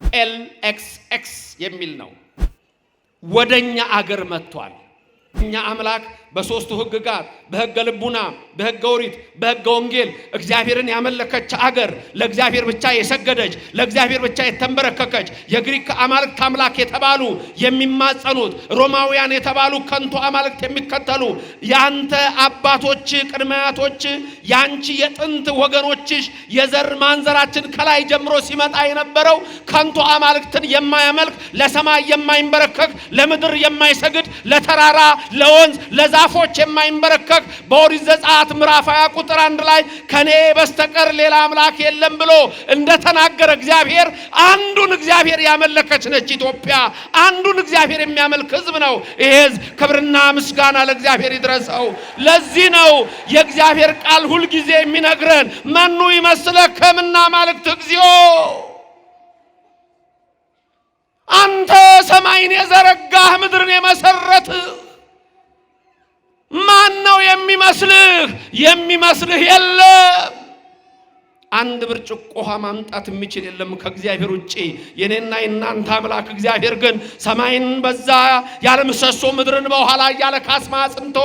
LXX የሚል ነው። ወደኛ አገር መጥቷል። እኛ አምላክ በሶስቱ ህግጋት በህገ ልቡና በህገ ኦሪት በህገ ወንጌል እግዚአብሔርን ያመለከች አገር፣ ለእግዚአብሔር ብቻ የሰገደች ለእግዚአብሔር ብቻ የተንበረከከች የግሪክ አማልክት አምላክ የተባሉ የሚማጸኑት ሮማውያን የተባሉ ከንቱ አማልክት የሚከተሉ ያንተ አባቶች ቅድማያቶች ያንቺ የጥንት ወገኖችሽ የዘር ማንዘራችን ከላይ ጀምሮ ሲመጣ የነበረው ከንቱ አማልክትን የማያመልክ ለሰማይ የማይንበረከክ ለምድር የማይሰግድ ለተራራ ለወንዝ ለዛፎች የማይንበረከክ በኦሪት ዘጸአት ምዕራፍ 20 ቁጥር 1 ላይ ከኔ በስተቀር ሌላ አምላክ የለም ብሎ እንደተናገረ እግዚአብሔር አንዱን እግዚአብሔር ያመለከች ነች ኢትዮጵያ። አንዱን እግዚአብሔር የሚያመልክ ህዝብ ነው ይሄ ህዝብ። ክብርና ምስጋና ለእግዚአብሔር ይድረሰው። ለዚህ ነው የእግዚአብሔር ቃል ሁሉ ጊዜ የሚነግረን መኑ ይመስለከ እምነ አማልክት እግዚኦ፣ አንተ ሰማይን የዘረጋህ ምድርን የመሰረትህ ማን ነው የሚመስልህ? የሚመስልህ የለም። አንድ ብርጭቆ ውሃ ማምጣት የሚችል የለም ከእግዚአብሔር ውጪ። የኔና የናንተ አምላክ እግዚአብሔር ግን ሰማይን በዛ ያለ ምሰሶ ምድርን በኋላ ያለ ካስማ አጽንቶ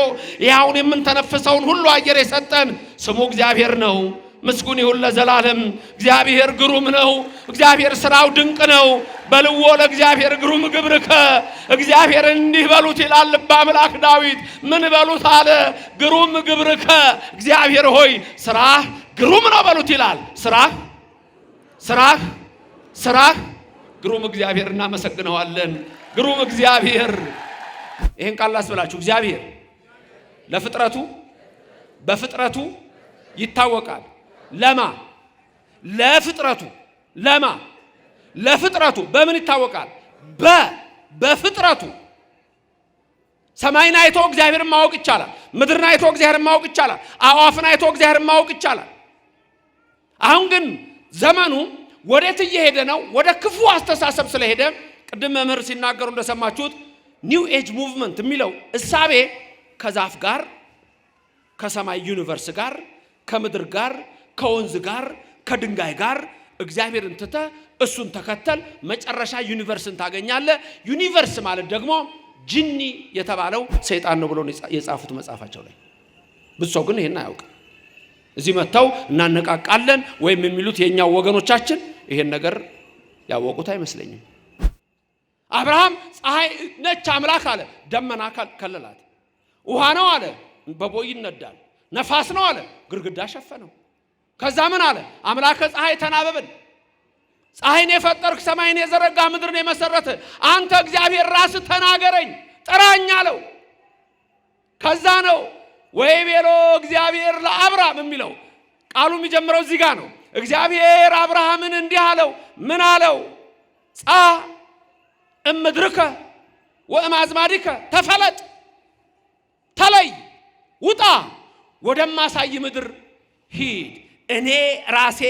ያውን የምንተነፍሰውን ሁሉ አየር የሰጠን ስሙ እግዚአብሔር ነው። ምስጉን ይሁን ለዘላለም። እግዚአብሔር ግሩም ነው። እግዚአብሔር ስራው ድንቅ ነው። በልዎ ለእግዚአብሔር ግሩም ግብርከ። እግዚአብሔር እንዲህ በሉት ይላል ልበ አምላክ ዳዊት። ምን በሉት አለ? ግሩም ግብርከ። እግዚአብሔር ሆይ ስራህ ግሩም ነው በሉት ይላል። ስራህ ግሩም እግዚአብሔር እናመሰግነዋለን። ግሩም እግዚአብሔር። ይሄን ቃል ላስብላችሁ። እግዚአብሔር በፍጥረቱ ይታወቃል። ለፍጥረቱ በምን ይታወቃል? በፍጥረቱ። ሰማይን አይቶ እግዚአብሔርን ማወቅ ይቻላል። ምድርን አይቶ እግዚአብሔርን ማወቅ ይቻላል። አዋፍን አይቶ እግዚአብሔርን ማወቅ ይቻላል። አሁን ግን ዘመኑ ወዴት እየሄደ ነው? ወደ ክፉ አስተሳሰብ ስለሄደ ቅድም መምህር ሲናገሩ እንደሰማችሁት ኒው ኤጅ ሙቭመንት የሚለው እሳቤ ከዛፍ ጋር ከሰማይ ዩኒቨርስ ጋር ከምድር ጋር ከወንዝ ጋር ከድንጋይ ጋር እግዚአብሔርን ትተ እሱን ተከተል መጨረሻ ዩኒቨርስን ታገኛለህ። ዩኒቨርስ ማለት ደግሞ ጂኒ የተባለው ሰይጣን ነው ብሎ የጻፉት መጽሐፋቸው ላይ። ብዙ ሰው ግን ይሄን አያውቅም። እዚህ መተው እናነቃቃለን ወይም የሚሉት የኛው ወገኖቻችን ይሄን ነገር ያወቁት አይመስለኝም። አብርሃም ፀሐይ ነች አምላክ አለ፣ ደመና ከለላት። ውሃ ነው አለ፣ በቦይ ይነዳል። ነፋስ ነው አለ፣ ግርግዳ ሸፈነው። ከዛ ምን አለ? አምላከ ፀሐይ ተናበብን። ፀሐይን የፈጠርክ ሰማይን የዘረጋ ምድርን የመሰረተ አንተ እግዚአብሔር ራስህ ተናገረኝ ጥራኝ አለው። ከዛ ነው ወይ ቤሎ እግዚአብሔር ለአብርሃም የሚለው ቃሉ የሚጀምረው እዚህ ጋር ነው። እግዚአብሔር አብርሃምን እንዲህ አለው። ምን አለው? ጻ እምድርከ ወእማዝማዲከ ተፈለጥ፣ ተለይ፣ ውጣ፣ ወደማሳይ ምድር ሂድ፣ እኔ ራሴ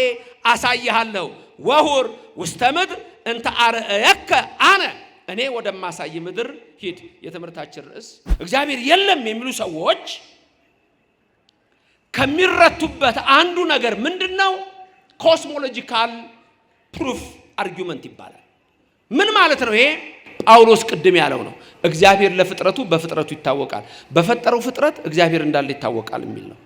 አሳይሃለሁ። ወሁር ውስተ ምድር እንተ አርአየከ አነ፣ እኔ ወደማሳይ ምድር ሂድ። የትምህርታችን ርዕስ እግዚአብሔር የለም የሚሉ ሰዎች ከሚረቱበት አንዱ ነገር ምንድነው? ኮስሞሎጂካል ፕሩፍ አርጊውመንት ይባላል። ምን ማለት ነው ይሄ? ጳውሎስ ቅድም ያለው ነው። እግዚአብሔር ለፍጥረቱ በፍጥረቱ ይታወቃል፣ በፈጠረው ፍጥረት እግዚአብሔር እንዳለ ይታወቃል የሚል ነው።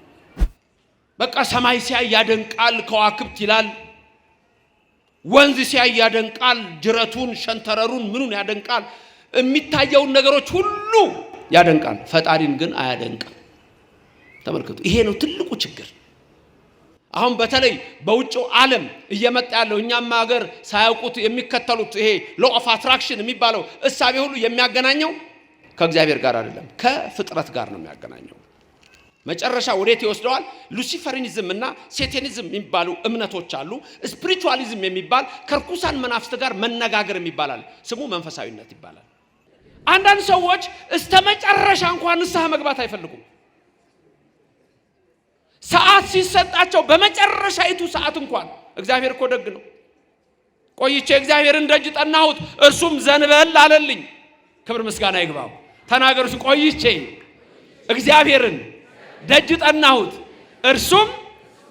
በቃ ሰማይ ሲያይ ያደንቃል፣ ከዋክብት ይላል። ወንዝ ሲያይ ያደንቃል፣ ጅረቱን፣ ሸንተረሩን፣ ምኑን ያደንቃል። የሚታየውን ነገሮች ሁሉ ያደንቃል። ፈጣሪን ግን አያደንቅም። ተመልከቱ፣ ይሄ ነው ትልቁ ችግር። አሁን በተለይ በውጭው ዓለም እየመጣ ያለው እኛም ሀገር ሳያውቁት የሚከተሉት ይሄ ሎ ኦፍ አትራክሽን የሚባለው እሳቤ ሁሉ የሚያገናኘው ከእግዚአብሔር ጋር አይደለም፣ ከፍጥረት ጋር ነው የሚያገናኘው። መጨረሻ ወዴት ይወስደዋል? ሉሲፈሪኒዝም እና ሴቴኒዝም የሚባሉ እምነቶች አሉ። ስፒሪቹዋሊዝም የሚባል ከርኩሳን መናፍስት ጋር መነጋገር የሚባላል። ስሙ መንፈሳዊነት ይባላል። አንዳንድ ሰዎች እስተመጨረሻ እንኳን ንስሐ መግባት አይፈልጉም። ሰዓት ሲሰጣቸው በመጨረሻይቱ ሰዓት እንኳን እግዚአብሔር እኮ ደግ ነው። ቆይቼ እግዚአብሔርን ደጅ ጠናሁት እርሱም ዘንበል አለልኝ። ክብር ምስጋና ይግባው። ተናገሩ። ቆይቼ እግዚአብሔርን ደጅ ጠናሁት እርሱም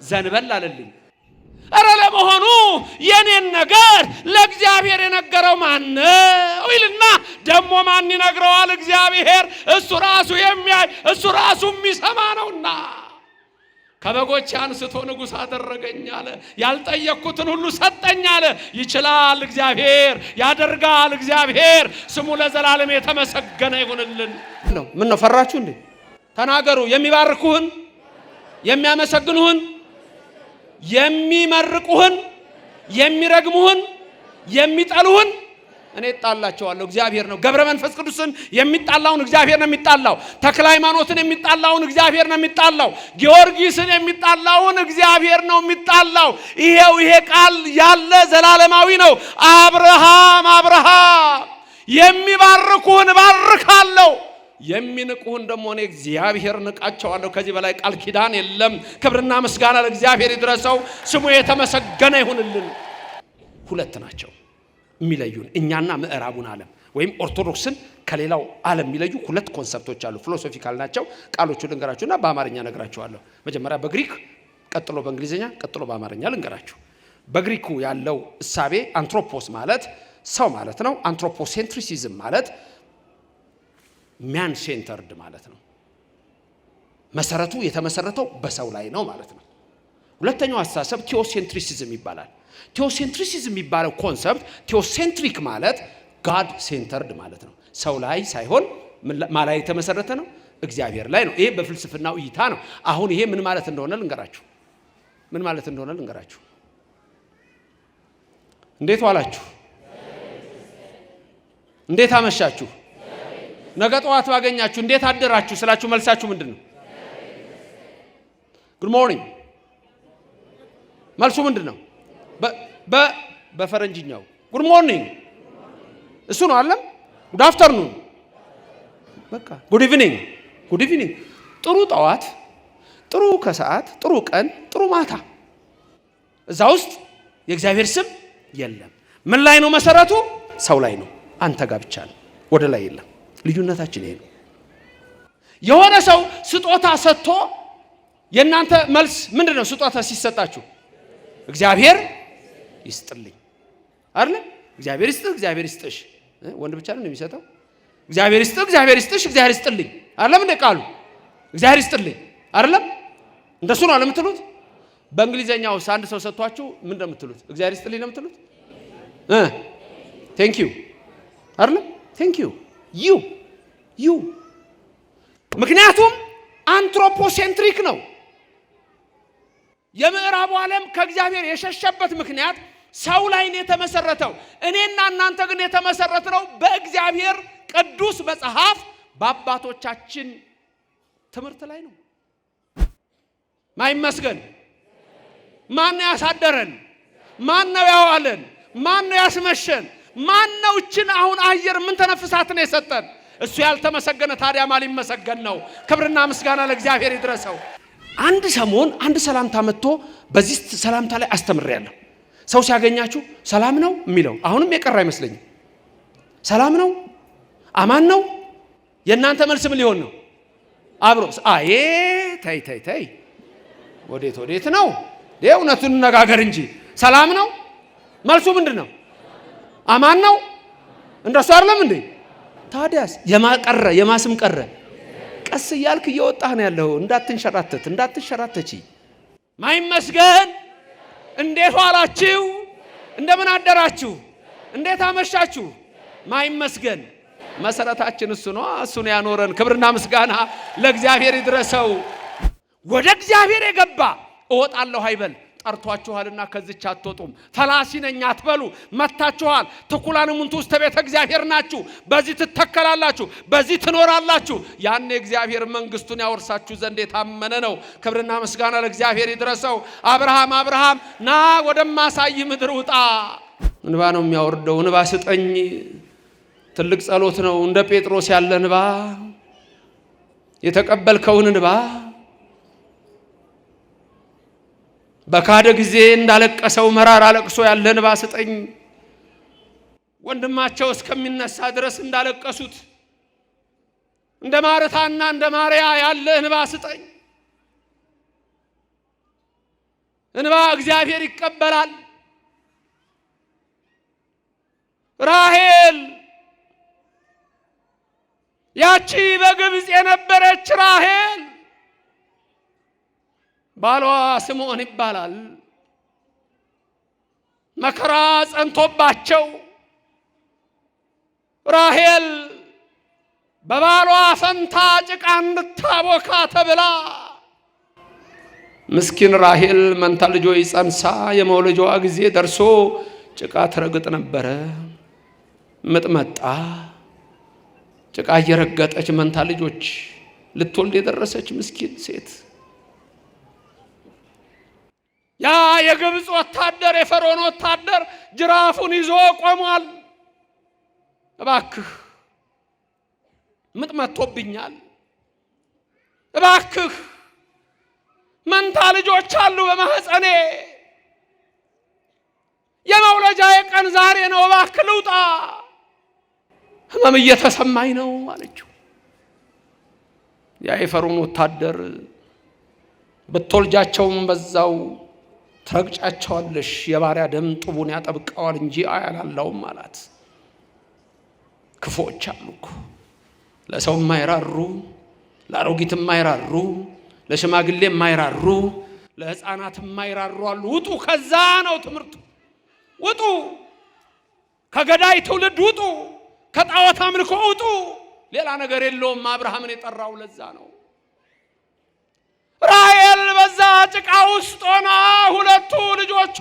ዘንበል አለልኝ። አረ ለመሆኑ የኔን ነገር ለእግዚአብሔር ማነው ይልና ደግሞ ማን ይነግረዋል? እግዚአብሔር እሱ ራሱ የሚያይ እሱ ራሱ የሚሰማ ነውና ከበጎች አንስቶ ንጉሥ አደረገኝ አለ። ያልጠየቅኩትን ሁሉ ሰጠኝ አለ። ይችላል እግዚአብሔር፣ ያደርጋል እግዚአብሔር። ስሙ ለዘላለም የተመሰገነ ይሁንልን። ምን ነው ፈራችሁ እንዴ? ተናገሩ። የሚባርኩህን፣ የሚያመሰግኑህን፣ የሚመርቁህን፣ የሚረግሙህን፣ የሚጠሉህን እኔ እጣላቸዋለሁ። እግዚአብሔር ነው። ገብረ መንፈስ ቅዱስን የሚጣላውን እግዚአብሔር ነው የሚጣላው። ተክለ ሃይማኖትን የሚጣላውን እግዚአብሔር ነው የሚጣላው። ጊዮርጊስን የሚጣላውን እግዚአብሔር ነው የሚጣላው። ይሄ ቃል ያለ ዘላለማዊ ነው። አብርሃም የሚባርኩህን ባርካለሁ፣ የሚንቁህን ደግሞ እኔ እግዚአብሔር ንቃቸዋለሁ። ከዚህ በላይ ቃል ኪዳን የለም። ክብርና ምስጋና ለእግዚአብሔር ይድረሰው። ስሙ የተመሰገነ ይሁንልን። ሁለት ናቸው የሚለዩን እኛና ምዕራቡን ዓለም ወይም ኦርቶዶክስን ከሌላው ዓለም የሚለዩ ሁለት ኮንሰፕቶች አሉ። ፊሎሶፊካል ናቸው። ቃሎቹን ልንገራችሁና በአማርኛ ነግራችኋለሁ። መጀመሪያ በግሪክ፣ ቀጥሎ በእንግሊዝኛ፣ ቀጥሎ በአማርኛ ልንገራችሁ። በግሪኩ ያለው እሳቤ አንትሮፖስ ማለት ሰው ማለት ነው። አንትሮፖሴንትሪሲዝም ማለት ማን ሴንተርድ ማለት ነው። መሰረቱ የተመሰረተው በሰው ላይ ነው ማለት ነው። ሁለተኛው አስተሳሰብ ቲዮሴንትሪሲዝም ይባላል። ቲዮሴንትሪሲዝም የሚባለው ኮንሰፕት ቲዮሴንትሪክ ማለት ጋድ ሴንተርድ ማለት ነው። ሰው ላይ ሳይሆን ማላይ የተመሰረተ ነው፣ እግዚአብሔር ላይ ነው። ይሄ በፍልስፍናው እይታ ነው። አሁን ይሄ ምን ማለት እንደሆነ ልንገራችሁ። እንዴት ዋላችሁ? እንዴት አመሻችሁ? ነገ ጠዋት ባገኛችሁ እንዴት አደራችሁ ስላችሁ መልሳችሁ ምንድነው? ጉድ ሞርኒንግ። መልሱ ምንድነው? በፈረንጅኛው ጉድ ሞርኒንግ እሱ ነው አይደል? ጉድ አፍተርኑን፣ በቃ ጉድ ኢቭኒንግ። ጥሩ ጠዋት፣ ጥሩ ከሰዓት፣ ጥሩ ቀን፣ ጥሩ ማታ። እዛ ውስጥ የእግዚአብሔር ስም የለም። ምን ላይ ነው መሰረቱ? ሰው ላይ ነው። አንተ ጋር ብቻ ነው፣ ወደ ላይ የለም። ልዩነታችን ይሄ ነው። የሆነ ሰው ስጦታ ሰጥቶ የእናንተ መልስ ምንድነው? ስጦታ ሲሰጣችሁ እግዚአብሔር ይስጥልኝ አይደል? እግዚአብሔር ይስጥህ፣ እግዚአብሔር ይስጥሽ። ወንድ ብቻ ነው የሚሰጠው። እግዚአብሔር ይስጥህ፣ እግዚአብሔር ይስጥሽ፣ እግዚአብሔር ይስጥልኝ አይደለም እንደ ቃሉ እግዚአብሔር ይስጥልኝ አይደለም? እንደሱ ነው የምትሉት። በእንግሊዘኛው አንድ ሰው ሰጥቷችሁ ምን እንደምትሉት? እግዚአብሔር ይስጥልኝ ነው የምትሉት። ቴንክ ዩ አይደለም? ቴንክ ዩ ምክንያቱም አንትሮፖሴንትሪክ ነው። የምዕራቡ ዓለም ከእግዚአብሔር የሸሸበት ምክንያት ሰው ላይ ነው የተመሰረተው። እኔና እናንተ ግን የተመሰረተው በእግዚአብሔር ቅዱስ መጽሐፍ በአባቶቻችን ትምህርት ላይ ነው። ማይመስገን ማን ነው ያሳደረን? ማን ነው ያዋለን? ማን ነው ያስመሸን? ማን ነው እችን አሁን አየር ምን ተነፍሳት ነው የሰጠን? እሱ ያልተመሰገነ ታዲያ ማን ሊመሰገን ነው? ክብርና ምስጋና ለእግዚአብሔር ይድረሰው። አንድ ሰሞን አንድ ሰላምታ መጥቶ በዚህ ሰላምታ ላይ አስተምሬያለሁ። ሰው ሲያገኛችሁ ሰላም ነው የሚለው አሁንም የቀረ አይመስለኝም። ሰላም ነው፣ አማን ነው። የእናንተ መልስ ምን ሊሆን ነው? አብሮ አይ ተይ ወዴት ነው? እውነቱን እንነጋገር እንጂ ሰላም ነው መልሱ ምንድን ነው? አማን ነው። እንደሱ አይደለም እንዴ? ታዲያስ የማቀረ የማስም ቀረ። ቀስ እያልክ እየወጣህ ነው ያለው። እንዳትንሸራተች። ማይመስገን እንዴት ዋላችሁ? እንደምን አደራችሁ? እንዴት አመሻችሁ? ማይመስገን መሰረታችን እሱ ነው። እሱ ነው ያኖረን። ክብርና ምስጋና ለእግዚአብሔር ይድረሰው። ወደ እግዚአብሔር የገባ እወጣለሁ አይበል። ጠርቷችኋልና ከዚች አትወጡም። ፈላሲ ነኝ አትበሉ። መታችኋል። ተኩላን ሙንቱ ውስጥ ቤተ እግዚአብሔር ናችሁ። በዚህ ትተከላላችሁ፣ በዚህ ትኖራላችሁ። ያኔ እግዚአብሔር መንግስቱን ያወርሳችሁ ዘንድ የታመነ ነው። ክብርና ምስጋና ለእግዚአብሔር ይድረሰው። አብርሃም ና ወደማሳይ ምድር ውጣ። እንባ ነው የሚያወርደው። እንባ ስጠኝ። ትልቅ ጸሎት ነው። እንደ ጴጥሮስ ያለ እንባ፣ የተቀበልከውን እንባ በካደ ጊዜ እንዳለቀሰው መራራ ለቅሶ ያለ እንባ ስጠኝ። ወንድማቸው እስከሚነሳ ድረስ እንዳለቀሱት እንደ ማርታና እንደ ማርያ ያለ እንባ ስጠኝ። እንባ እግዚአብሔር ይቀበላል። ራሔል ያቺ በግብፅ የነበረች ራሔል ባሏ ስምዖን ይባላል። መከራ ጸንቶባቸው ራሔል በባሏ ፈንታ ጭቃ እንድታቦካ ተብላ ምስኪን ራሔል መንታ ልጆች ጸንሳ የመውለጃዋ ጊዜ ደርሶ ጭቃ ትረግጥ ነበረ። ምጥ መጣ። ጭቃ እየረገጠች መንታ ልጆች ልትወልድ የደረሰች ምስኪን ሴት ያ የግብፅ ወታደር የፈርዖን ወታደር ጅራፉን ይዞ ቆሟል። እባክህ ምጥ መጥቶብኛል፣ እባክህ መንታ ልጆች አሉ በማህፀኔ፣ የመውለጃዬ ቀን ዛሬ ነው፣ እባክህ ልውጣ፣ ህመም እየተሰማኝ ነው አለችው። ያ የፈርዖን ወታደር ብትወልጃቸውም በዛው ትረግጫቸዋለሽ፣ የባሪያ ደም ጡቡን ያጠብቀዋል እንጂ አያላላውም አላት። ክፉዎች አሉ እኮ ለሰው የማይራሩ፣ ለአሮጊት የማይራሩ፣ ለሽማግሌ የማይራሩ፣ ለህፃናት የማይራሩ አሉ። ውጡ! ከዛ ነው ትምህርቱ። ውጡ! ከገዳይ ትውልድ ውጡ! ከጣዖት አምልኮ ውጡ! ሌላ ነገር የለውም። አብርሃምን የጠራው ለዛ ነው። ራሔል በዛ ጭቃ ውስጥ ሆና ሁለቱ ልጆቿ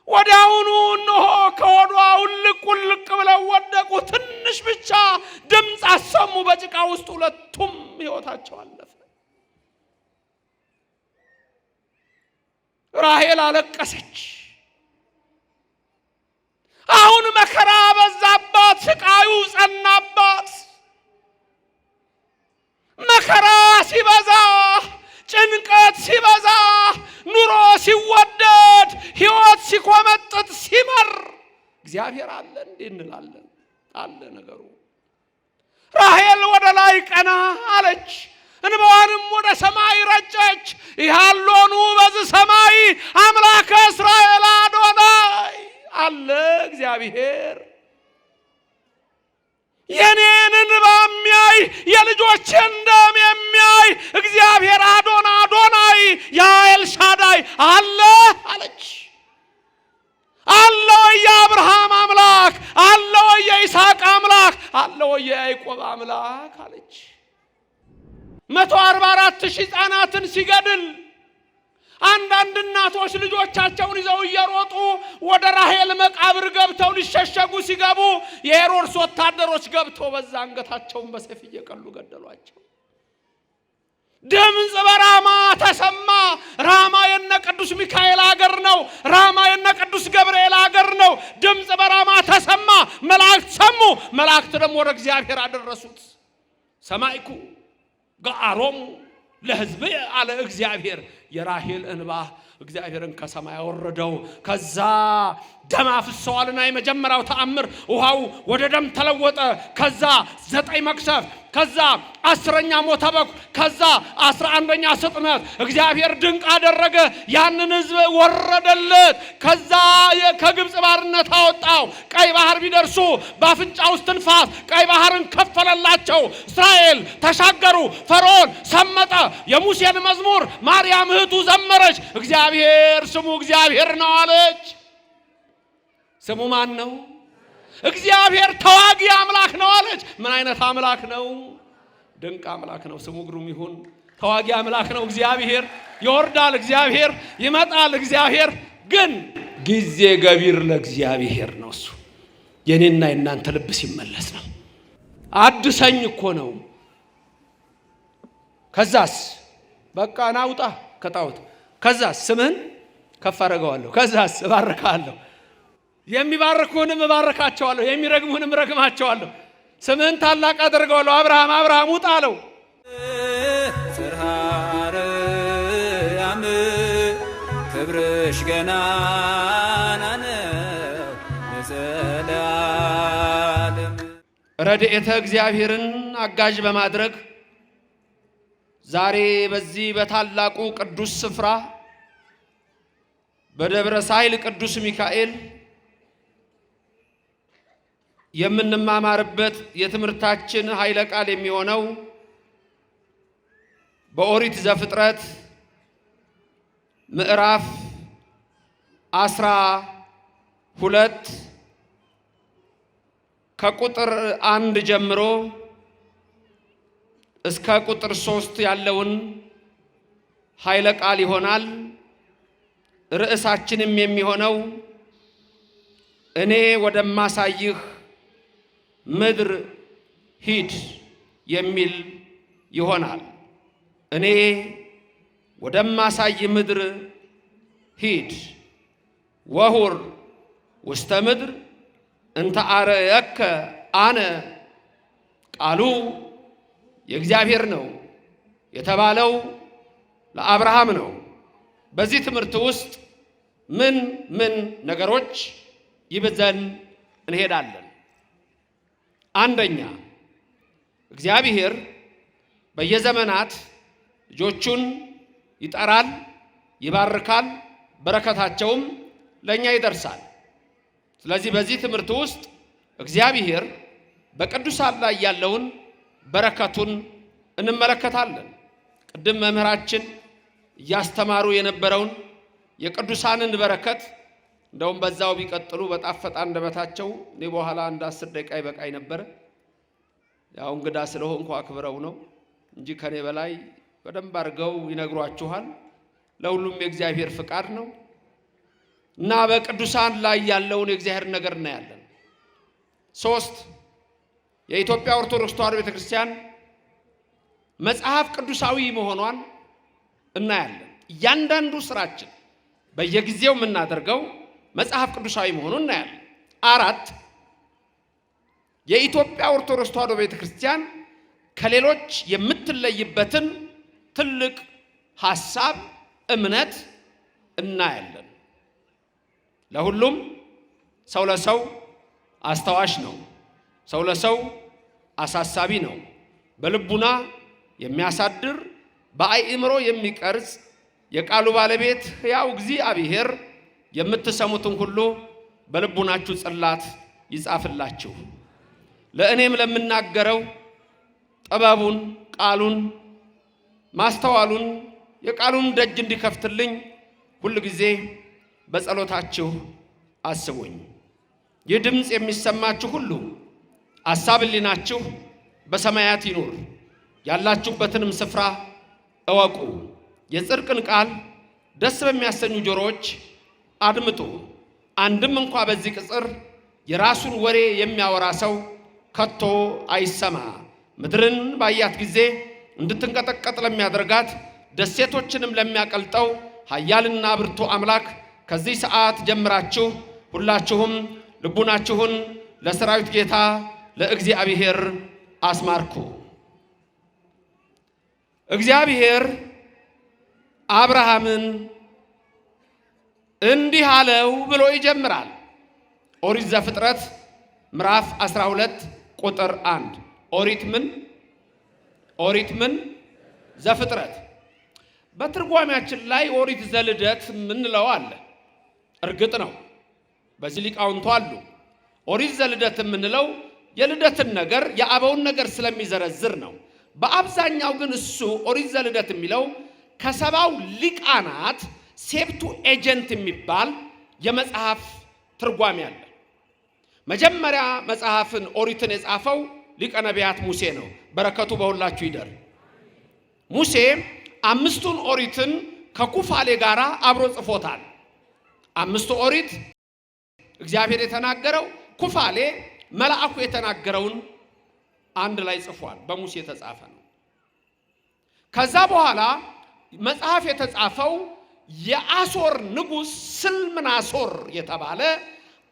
ወዲያውኑ እነሆ ከሆዷ ውልቅ ውልቅ ብለው ወደቁ። ትንሽ ብቻ ድምፅ አሰሙ። በጭቃ ውስጥ ሁለቱም ሕይወታቸው አለፈ። ራሔል አለቀሰች። አሁን መከራ በዛባት፣ ስቃዩ ጸናባት። መከራ ሲበዛ፣ ጭንቀት ሲበዛ፣ ኑሮ ሲወደድ፣ ሕይወት ሲኮመጥጥ ሲመር እግዚአብሔር አለ እንዴ እንላለን። አለ ነገሩ። ራሔል ወደ ላይ ቀና አለች፣ እንባዋንም ወደ ሰማይ ረጨች። ይሃሎኑ በዚህ ሰማይ አምላከ እስራኤል አዶናይ አለ እግዚአብሔር። የኔን እንባ የሚያይ የልጆችን ደም የሚያይ እግዚአብሔር አዶናይ ያ ኤልሻዳይ አለ አለች። አለ ወይ የአብርሃም አምላክ፣ አለ ወይ የይስሐቅ አምላክ፣ አለ ወይ የያዕቆብ አምላክ አለች። 144,000 ሕፃናትን ሲገድል አንዳንድ እናቶች ልጆቻቸውን ይዘው እየሮጡ ወደ ራሔል መቃብር ገብተው ሊሸሸጉ ሲገቡ የሄሮድስ ወታደሮች ገብተው በዛ አንገታቸውን በሰይፍ እየቀሉ ገደሏቸው። ድምፅ በራማ ተሰማ። ራማ የነ ቅዱስ ሚካኤል አገር ነው። ራማ የነ ቅዱስ ገብርኤል አገር ነው። ድምፅ በራማ ተሰማ። መላእክት ሰሙ። መላእክት ደግሞ ወደ እግዚአብሔር አደረሱት። ሰማይኩ ገአሮሙ ለሕዝብ አለ እግዚአብሔር። የራሔል እንባ እግዚአብሔርን ከሰማይ ያወረደው። ከዛ ደም አፍሰዋልና የመጀመሪያው ተአምር ውሃው ወደ ደም ተለወጠ። ከዛ 9 መቅሰፍ፣ ከዛ 10ኛ ሞተ በኩር፣ ከዛ 11ኛ ስጥመት። እግዚአብሔር ድንቅ አደረገ። ያንን ሕዝብ ወረደለት። ከዛ ከግብፅ ባርነት አወጣው። ቀይ ባህር ቢደርሱ በአፍንጫ ውስጥ ትንፋስ ቀይ ባህርን ከፈለላቸው። እስራኤል ተሻገሩ። ፈርዖን ሰመጠ። የሙሴን መዝሙር ማርያም እህቱ ዘመረች። እግዚአብሔር ስሙ እግዚአብሔር ነው አለች። ስሙ ማን ነው? እግዚአብሔር ተዋጊ አምላክ ነው አለች። ምን አይነት አምላክ ነው? ድንቅ አምላክ ነው። ስሙ ግሩም ይሁን። ተዋጊ አምላክ ነው እግዚአብሔር። ይወርዳል እግዚአብሔር፣ ይመጣል እግዚአብሔር። ግን ጊዜ ገቢር ለእግዚአብሔር ነው። እሱ የኔና የናንተ ልብ ሲመለስ ነው። አድሰኝ እኮ ነው። ከዛስ በቃ ናውጣ ከጣውት። ከዛስ ስምህን ከፍ አደርገዋለሁ። ከዛስ እባርካለሁ። የሚባርኩህንም እባርካቸዋለሁ፣ የሚረግሙህንም እረግማቸዋለሁ። ስምህን ታላቅ አደርገዋለሁ። አብርሃም አብርሃም ውጣ አለው። ጽርሐ ክብርሽ ገናና ነው ለዘላለም። ረድኤተ እግዚአብሔርን አጋዥ በማድረግ ዛሬ በዚህ በታላቁ ቅዱስ ስፍራ በደብረ ሳይል ቅዱስ ሚካኤል የምንማማርበት የትምህርታችን ኃይለ ቃል የሚሆነው በኦሪት ዘፍጥረት ምዕራፍ 12 ከቁጥር 1 ጀምሮ እስከ ቁጥር 3 ያለውን ኃይለ ቃል ይሆናል። ርዕሳችንም የሚሆነው እኔ ወደማሳይህ ምድር ሂድ የሚል ይሆናል። እኔ ወደማሳይ ምድር ሂድ ወሁር ውስተ ምድር እንተ አርአየከ አነ። ቃሉ የእግዚአብሔር ነው፣ የተባለው ለአብርሃም ነው። በዚህ ትምህርት ውስጥ ምን ምን ነገሮች ይበዛን እንሄዳለን? አንደኛ፣ እግዚአብሔር በየዘመናት ልጆቹን ይጠራል፣ ይባርካል፣ በረከታቸውም ለኛ ይደርሳል። ስለዚህ በዚህ ትምህርት ውስጥ እግዚአብሔር በቅዱሳን ላይ ያለውን በረከቱን እንመለከታለን። ቅድም መምህራችን እያስተማሩ የነበረውን የቅዱሳንን በረከት እንደውም በዛው ቢቀጥሉ በጣፈጣ አንደበታቸው እኔ በኋላ አንድ 10 ደቂቃ ይበቃኝ ነበር። ያው እንግዳ ስለሆንኩ አክብረው ነው እንጂ ከኔ በላይ በደንብ አድርገው ይነግሯችኋል። ለሁሉም የእግዚአብሔር ፍቃድ ነው እና በቅዱሳን ላይ ያለውን የእግዚአብሔር ነገር እናያለን። 3 የኢትዮጵያ ኦርቶዶክስ ተዋሕዶ ቤተክርስቲያን መጽሐፍ ቅዱሳዊ መሆኗን እናያለን። እያንዳንዱ ስራችን በየጊዜው የምናደርገው መጽሐፍ ቅዱሳዊ መሆኑን እናያለን። 4 የኢትዮጵያ ኦርቶዶክስ ተዋሕዶ ቤተክርስቲያን ከሌሎች የምትለይበትን ትልቅ ሐሳብ እምነት እናያለን። ለሁሉም ሰው ለሰው አስተዋሽ ነው። ሰው ለሰው አሳሳቢ ነው። በልቡና የሚያሳድር በአእምሮ የሚቀርጽ የቃሉ ባለቤት ሕያው እግዚአብሔር የምትሰሙትን ሁሉ በልቡናችሁ ጽላት ይጻፍላችሁ። ለእኔም ለምናገረው ጥበቡን፣ ቃሉን፣ ማስተዋሉን የቃሉን ደጅ እንዲከፍትልኝ ሁል ጊዜ በጸሎታችሁ አስቡኝ። ይህ ድምፅ የሚሰማችሁ ሁሉ አሳብ ሕሊናችሁ በሰማያት ይኑር። ያላችሁበትንም ስፍራ እወቁ። የጽድቅን ቃል ደስ በሚያሰኙ ጆሮዎች አድምጡ። አንድም እንኳ በዚህ ቅጽር የራሱን ወሬ የሚያወራ ሰው ከቶ አይሰማ። ምድርን ባያት ጊዜ እንድትንቀጠቀጥ ለሚያደርጋት ደሴቶችንም ለሚያቀልጠው ኃያልና ብርቱ አምላክ ከዚህ ሰዓት ጀምራችሁ ሁላችሁም ልቡናችሁን ለሰራዊት ጌታ ለእግዚአብሔር አስማርኩ። እግዚአብሔር አብርሃምን እንዲህ አለው ብሎ ይጀምራል። ኦሪት ዘፍጥረት ምዕራፍ 12 ቁጥር 1 ኦሪት ምን ዘፍጥረት። በትርጓሜያችን ላይ ኦሪት ዘልደት ምንለው አለ። እርግጥ ነው በዚህ ሊቃውንቱ አሉ። ኦሪት ዘልደት የምንለው የልደትን ነገር የአበውን ነገር ስለሚዘረዝር ነው። በአብዛኛው ግን እሱ ኦሪት ዘልደት የሚለው ከሰባው ሊቃናት ሴፕቱ ኤጀንት የሚባል የመጽሐፍ ትርጓሜ አለ። መጀመሪያ መጽሐፍን ኦሪትን የጻፈው ሊቀ ነቢያት ሙሴ ነው። በረከቱ በሁላችሁ ይደር። ሙሴ 5ቱን ኦሪትን ከኩፋሌ ጋር አብሮ ጽፎታል። 5ቱ ኦሪት እግዚአብሔር የተናገረው፣ ኩፋሌ መልአኩ የተናገረውን አንድ ላይ ጽፏል። በሙሴ የተጻፈ ነው። ከዛ በኋላ መጽሐፍ የተጻፈው የአሶር ንጉሥ ስልምናሶር የተባለ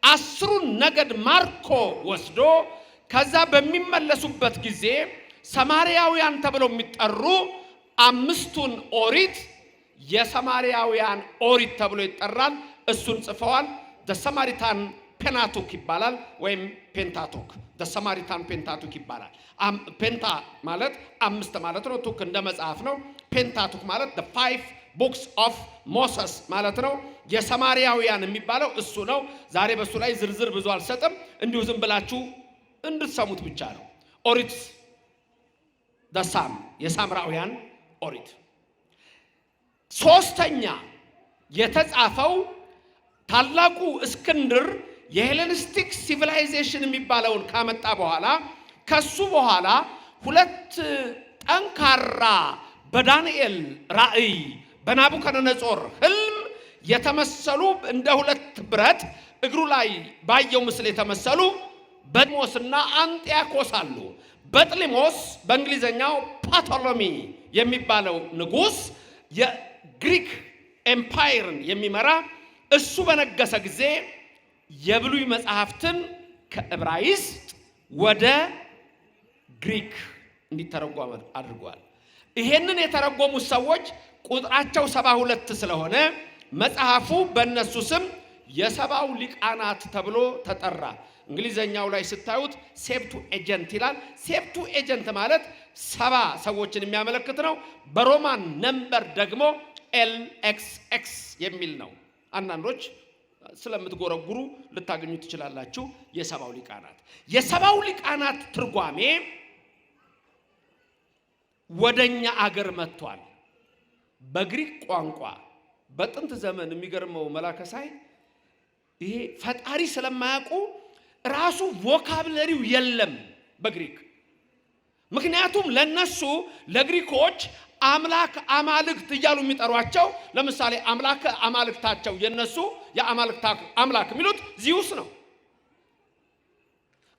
10ሩን ነገድ ማርኮ ወስዶ ከዛ በሚመለሱበት ጊዜ ሰማርያውያን ተብለው የሚጠሩ 5ቱን ኦሪት የሰማርያውያን ኦሪት ተብሎ ይጠራል። እሱን ጽፈዋል። ዘሰማሪታን ፔናቱክ ይባላል ወይም ፔንታቱክ። ዘሰማሪታን ፔንታቱክ ይባላል። ፔንታ ማለት 5 ማለት ነው። ቱክ እንደ መጽሐፍ ነው። ፔንታቱክ ማለት the 5 books of Moses ማለት ነው። የሰማርያውያን የሚባለው እሱ ነው። ዛሬ በሱ ላይ ዝርዝር ብዙ አልሰጥም። እንዲሁ ዝም ብላችሁ እንድትሰሙት ብቻ ነው። ኦሪት ደሳም የሳምራውያን ኦሪት ሶስተኛ የተጻፈው ታላቁ እስክንድር የሄሌኒስቲክ ሲቪላይዜሽን የሚባለውን ካመጣ በኋላ ከሱ በኋላ ሁለት ጠንካራ በዳንኤል ራእይ በናቡከደነጾር ህልም የተመሰሉ እንደ ሁለት ብረት እግሩ ላይ ባየው ምስል የተመሰሉ በጥሊሞስና አንጢያኮስ አሉ። በጥሊሞስ በእንግሊዘኛው ፓቶሎሚ የሚባለው ንጉስ የግሪክ ኤምፓየርን የሚመራ እሱ በነገሰ ጊዜ የብሉይ መጽሐፍትን ከዕብራይስጥ ወደ ግሪክ እንዲተረጎም አድርጓል። ይሄንን የተረጎሙት ሰዎች ቁጥራቸው 72 ስለሆነ መጽሐፉ በእነሱ ስም የሰባው ሊቃናት ተብሎ ተጠራ። እንግሊዘኛው ላይ ስታዩት ሴፕቱ ኤጀንት ይላል። ሴፕቱ ኤጀንት ማለት 70 ሰዎችን የሚያመለክት ነው። በሮማን ነምበር ደግሞ LXX የሚል ነው። አንዳንዶች ስለምትጎረጉሩ ልታገኙ ትችላላችሁ። የሰባው ሊቃናት የሰባው ሊቃናት ትርጓሜ ወደኛ አገር መጥቷል። በግሪክ ቋንቋ በጥንት ዘመን የሚገርመው መላከሳይ ይሄ ፈጣሪ ስለማያውቁ ራሱ ቮካብለሪው የለም በግሪክ። ምክንያቱም ለነሱ ለግሪኮች አምላክ አማልክት እያሉ የሚጠሯቸው ለምሳሌ አምላክ አማልክታቸው የነሱ የአማልክታ አምላክ የሚሉት ዚዩስ ነው።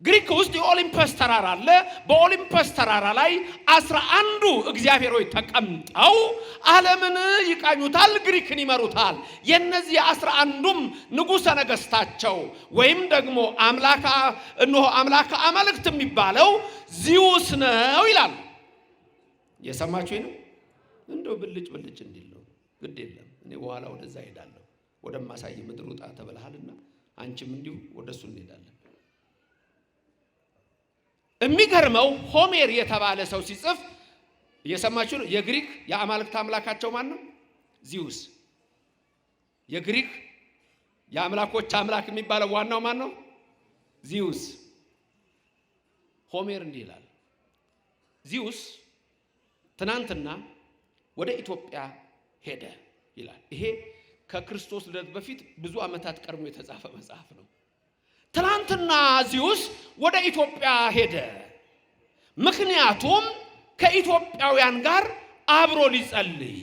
ግሪክ ውስጥ የኦሊምፐስ ተራራ አለ። በኦሊምፐስ ተራራ ላይ 11ዱ እግዚአብሔሮች ተቀምጠው ዓለምን ይቃኙታል፣ ግሪክን ይመሩታል። የነዚህ 11ዱም ንጉሠ ነገሥታቸው ወይም ደግሞ አምላክ አማልክት የሚባለው ዚዩስ ነው ይላል። የሰማችሁ ነው። እንደው ብልጭ እንዲል ነው። ግድ የለም እኔ በኋላ ወደዛ ሄዳለሁ። ወደማሳይ ምድር ውጣ ተብለሃልና አንቺም እንዲሁ ወደሱ እንሄዳለን። የሚገርመው ሆሜር የተባለ ሰው ሲጽፍ እየሰማችሁ ነው። የግሪክ የአማልክት አምላካቸው ማን ነው? ዚዩስ። የግሪክ የአምላኮች አምላክ የሚባለው ዋናው ማን ነው? ዚዩስ። ሆሜር እንዲህ ይላል፣ ዚዩስ ትናንትና ወደ ኢትዮጵያ ሄደ ይላል። ይሄ ከክርስቶስ ልደት በፊት ብዙ ዓመታት ቀድሞ የተጻፈ መጽሐፍ ነው። ትናንትና ዚዩስ ወደ ኢትዮጵያ ሄደ፣ ምክንያቱም ከኢትዮጵያውያን ጋር አብሮ ሊጸልይ።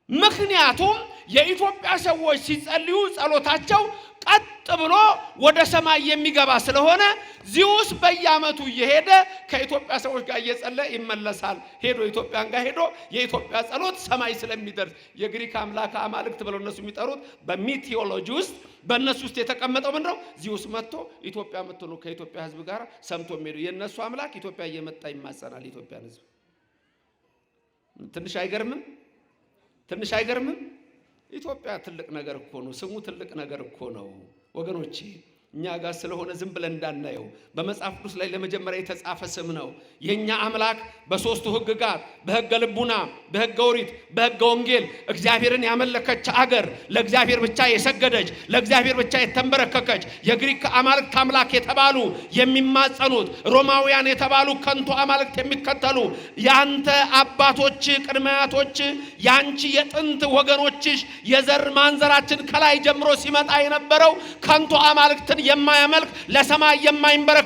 ምክንያቱም የኢትዮጵያ ሰዎች ሲጸልዩ ጸሎታቸው ቀጥ ብሎ ወደ ሰማይ የሚገባ ስለሆነ ዚዩስ በየዓመቱ እየሄደ ከኢትዮጵያ ሰዎች ጋር እየጸለየ ይመለሳል። ሄዶ ኢትዮጵያን ጋር ሄዶ የኢትዮጵያ ጸሎት ሰማይ ስለሚደርስ የግሪክ አምላክ አማልክት ብለው እነሱ የሚጠሩት በሚቲዮሎጂ ውስጥ በእነሱ ውስጥ የተቀመጠው ምንድን ነው? ዚዩስ መጥቶ ኢትዮጵያ መጥቶ ነው ከኢትዮጵያ ሕዝብ ጋር ሰምቶ የሚሄዱ። የእነሱ አምላክ ኢትዮጵያ እየመጣ ይማጸናል የኢትዮጵያን ሕዝብ። ትንሽ አይገርምም? ኢትዮጵያ ትልቅ ነገር እኮ ነው። ስሙ ትልቅ ነገር እኮ ነው ወገኖቼ። እኛ ጋር ስለሆነ ዝም ብለን እንዳናየው በመጽሐፍ ቅዱስ ላይ ለመጀመሪያ የተጻፈ ስም ነው። የኛ አምላክ በሶስቱ ሕግጋት በሕገ ልቡና፣ በሕገ ኦሪት፣ በሕገ ወንጌል እግዚአብሔርን ያመለከች አገር፣ ለእግዚአብሔር ብቻ የሰገደች፣ ለእግዚአብሔር ብቻ የተንበረከከች የግሪክ አማልክት አምላክ የተባሉ የሚማጸኑት ሮማውያን የተባሉ ከንቱ አማልክት የሚከተሉ ያንተ አባቶች ቅድመ አያቶች ያንቺ የጥንት ወገኖችሽ የዘር ማንዘራችን ከላይ ጀምሮ ሲመጣ የነበረው ከንቱ አማልክትን የማያመልክ ለሰማይ የማይንበረከክ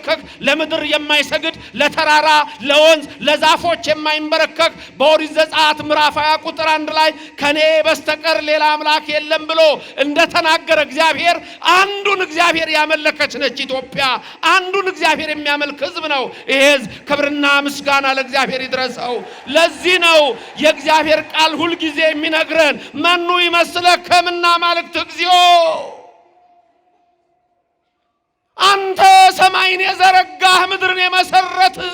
ለምድር የማይሰግድ ለተራራ ለወንዝ ለዛፎች የማይንበረከክ በኦሪት ዘጸአት ምዕራፍ 20 ቁጥር 1 ላይ ከኔ በስተቀር ሌላ አምላክ የለም ብሎ እንደተናገረ እግዚአብሔር አንዱን እግዚአብሔር ያመለከች ነች ኢትዮጵያ። አንዱን እግዚአብሔር የሚያመልክ ሕዝብ ነው ይሄ ሕዝብ። ክብርና ምስጋና ለእግዚአብሔር ይድረሰው። ለዚህ ነው የእግዚአብሔር ቃል ሁልጊዜ የሚነግረን መኑ ይመስለከ እምነ አማልክት እግዚኦ። አንተ ሰማይን የዘረጋህ ምድርን የመሰረትህ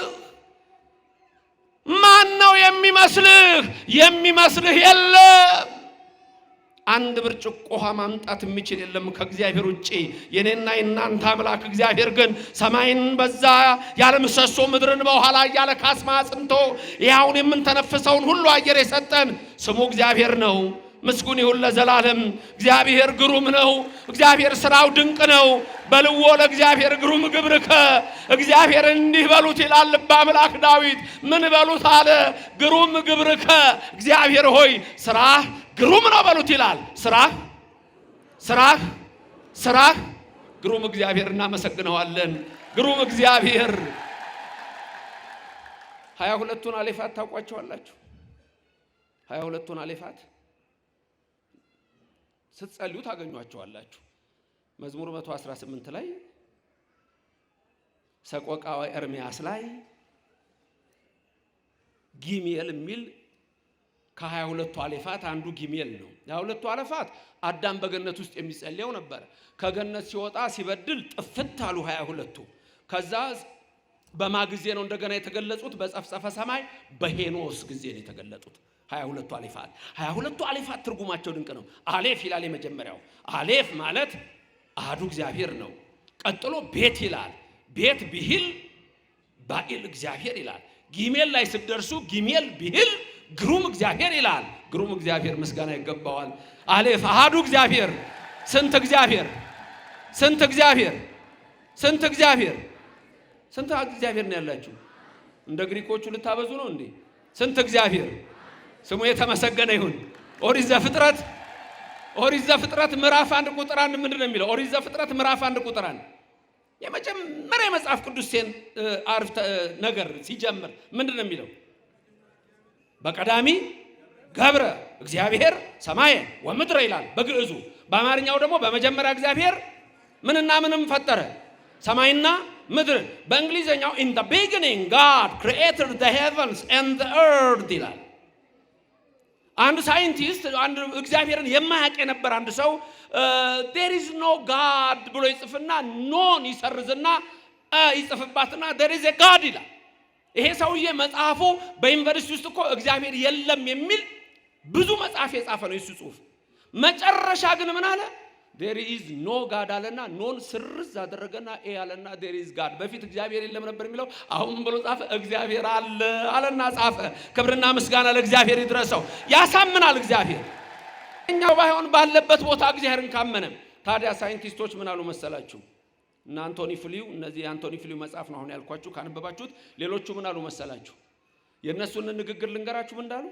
ማን ነው የሚመስልህ? የሚመስልህ የለም። አንድ ብርጭቆ ውሃ ማምጣት የሚችል የለም ከእግዚአብሔር ውጪ። የኔና የናንተ አምላክ እግዚአብሔር ግን ሰማይን በዛ ያለ ምሰሶ ምድርን በውሃ ላይ ያለ ካስማ አጽንቶ ያውን የምንተነፍሰውን ሁሉ አየር የሰጠን ስሙ እግዚአብሔር ነው። ምስጉን ይሁን ለዘላለም። እግዚአብሔር ግሩም ነው። እግዚአብሔር ስራው ድንቅ ነው። በልዎ ለእግዚአብሔር ግሩም ግብርከ። እግዚአብሔር እንዲህ በሉት ይላል ልበ አምላክ ዳዊት። ምን በሉት አለ? ግሩም ግብርከ። እግዚአብሔር ሆይ ስራህ ግሩም ነው በሉት ይላል። ስራህ ግሩም። እግዚአብሔር እናመሰግነዋለን። ግሩም እግዚአብሔር። 22ቱን አሌፋት ታውቋቸዋላችሁ? 22ቱን አሌፋት ስትጸልዩ ታገኟቸዋላችሁ። መዝሙር 118 ላይ፣ ሰቆቃወ ኤርምያስ ላይ ጊሜል የሚል ከ22ቱ አሌፋት አንዱ ጊሜል ነው። የ22ቱ አሌፋት አዳም በገነት ውስጥ የሚጸልየው ነበር። ከገነት ሲወጣ ሲበድል ጥፍት አሉ 22ቱ። ከዛ በማጊዜ ነው እንደገና የተገለጹት። በጸፍጸፈ ሰማይ በሄኖስ ጊዜ ነው የተገለጡት 22ቱ አሌፋት። 22ቱ አሌፋት ትርጉማቸው ድንቅ ነው። አሌፍ ይላል የመጀመሪያው። አሌፍ ማለት አሐዱ እግዚአብሔር ነው። ቀጥሎ ቤት ይላል። ቤት ብሂል ባኢል እግዚአብሔር ይላል። ጊሜል ላይ ስትደርሱ ጊሜል ብሂል ግሩም እግዚአብሔር ይላል። ግሩም እግዚአብሔር ምስጋና ይገባዋል። አሌፍ አሐዱ እግዚአብሔር። ስንት እግዚአብሔር? ስንት እግዚአብሔር? ስንት እግዚአብሔር? ስንት እግዚአብሔር ነው ያላችሁ? እንደ ግሪኮቹ ልታበዙ ነው እንዴ? ስንት እግዚአብሔር? ስሙ የተመሰገነ ይሁን። ኦሪት ዘፍጥረት ምዕራፍ 1 ቁጥር 1 ምንድን ነው የሚለው? ኦሪት ዘፍጥረት ምዕራፍ 1 ቁጥር 1 የመጀመሪያ የመጽሐፍ ቅዱስ አረፍተ ነገር ሲጀምር ምንድን ነው የሚለው? በቀዳሚ ገብረ እግዚአብሔር ሰማየ ወምድረ ይላል በግዕዙ። በአማርኛው ደግሞ በመጀመሪያ እግዚአብሔር ምንና ምንም ፈጠረ፣ ሰማይና ምድር። በእንግሊዘኛው in the beginning God created the heavens and the earth ይላል። አንድ ሳይንቲስት አንድ እግዚአብሔርን የማያውቅ የነበር አንድ ሰው there is no God ብሎ ይጽፍና ኖን ይሰርዝና ይጽፍባትና there is a God ይላል። ይሄ ሰውዬ መጽሐፉ በዩኒቨርሲቲ ውስጥ እኮ እግዚአብሔር የለም የሚል ብዙ መጽሐፍ የጻፈ ነው የሱ ጽሁፍ። መጨረሻ ግን ምን አለ? there is no God አለና ኖን ስርዝ አደረገና አለና there is God። በፊት እግዚአብሔር የለም ነበር የሚለው፣ አሁን ብሎ ጻፈ እግዚአብሔር አለ አለና ጻፈ። ክብርና ምስጋና ለእግዚአብሔር ይድረሰው። ያሳምናል እግዚአብሔር። እኛው ባይሆን ባለበት ቦታ እግዚአብሔርን ካመነ። ታዲያ ሳይንቲስቶች ምን አሉ መሰላችሁ? እና አንቶኒ ፍሊው፣ እነዚህ አንቶኒ ፍሊው መጽሐፍ ነው አሁን ያልኳችሁ ካነበባችሁት። ሌሎቹ ምን አሉ መሰላችሁ? የነሱን ንግግር ልንገራችሁ ምን እንዳሉ።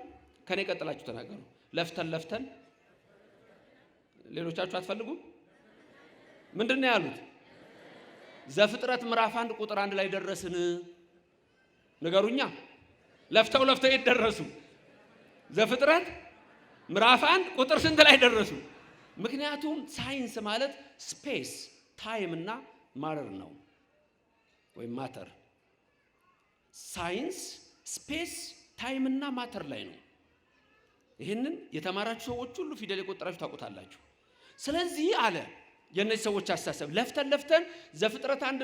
ከኔ ቀጥላችሁ ተናገሩ። ለፍተን ሌሎቻችሁ አትፈልጉም? ምንድነው ያሉት? ዘፍጥረት ምዕራፍ 1 ቁጥር 1 ላይ ደረስን። ንገሩኛ። ለፍተው ይደረሱ። ዘፍጥረት ምዕራፍ 1 ቁጥር ስንት ላይ ደረሱ? ምክንያቱም ሳይንስ ማለት ስፔስ ታይም እና ማተር ነው፣ ወይም ማተር። ሳይንስ ስፔስ ታይም እና ማተር ላይ ነው። ይህንን የተማራችሁ ሰዎች ሁሉ ፊደል የቆጠራችሁ ታውቁታላችሁ። ስለዚህ አለ የነዚህ ሰዎች አስተሳሰብ ለፍተን ዘፍጥረት 1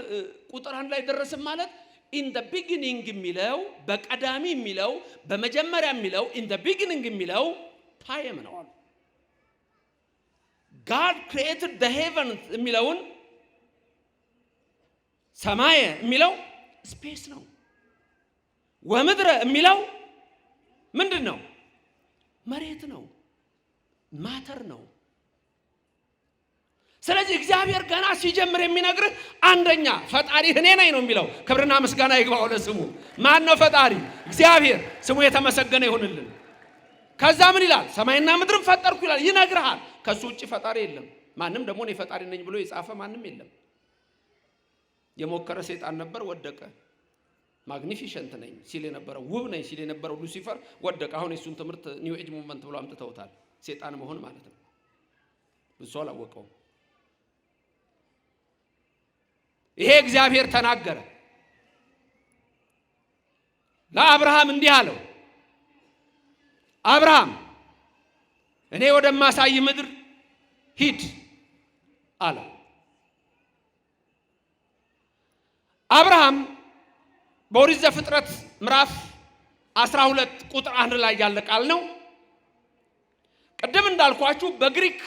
ቁጥር 1 ላይ ደረስን ማለት in the beginning የሚለው በቀዳሚ የሚለው በመጀመሪያ የሚለው in the beginning የሚለው ታይም ነው። God created the heavens የሚለውን ሰማየ የሚለው ስፔስ ነው። ወምድረ የሚለው ምንድን ነው? መሬት ነው፣ ማተር ነው። ስለዚህ እግዚአብሔር ገና ሲጀምር የሚነግርህ አንደኛ ፈጣሪ እኔ ነኝ ነው የሚለው። ክብርና ምስጋና ይግባው ለስሙ። ማን ነው ፈጣሪ? እግዚአብሔር። ስሙ የተመሰገነ ይሁንልን። ከዛ ምን ይላል? ሰማይና ምድርን ፈጠርኩ ይላል። ይነግርሃል። ከሱ ውጪ ፈጣሪ የለም። ማንም ደግሞ እኔ ፈጣሪ ነኝ ብሎ የጻፈ ማንም የለም። የሞከረ ሰይጣን ነበር፣ ወደቀ። ማግኒፊሸንት ነኝ ሲል የነበረው ውብ ነኝ ሲል የነበረው ሉሲፈር ወደቀ። አሁን የሱን ትምህርት ኒው ኤጅ ሙቭመንት ብሎ አምጥተውታል። ሰይጣን መሆን ማለት ነው። ብዙ አላወቀው። ይሄ እግዚአብሔር ተናገረ። ለአብርሃም እንዲህ አለው፣ አብርሃም እኔ ወደማሳይ ምድር ሂድ አለው። አብርሃም በኦሪት ዘፍጥረት ምዕራፍ 12 ቁጥር 1 ላይ ያለ ቃል ነው። ቅድም እንዳልኳችሁ በግሪክ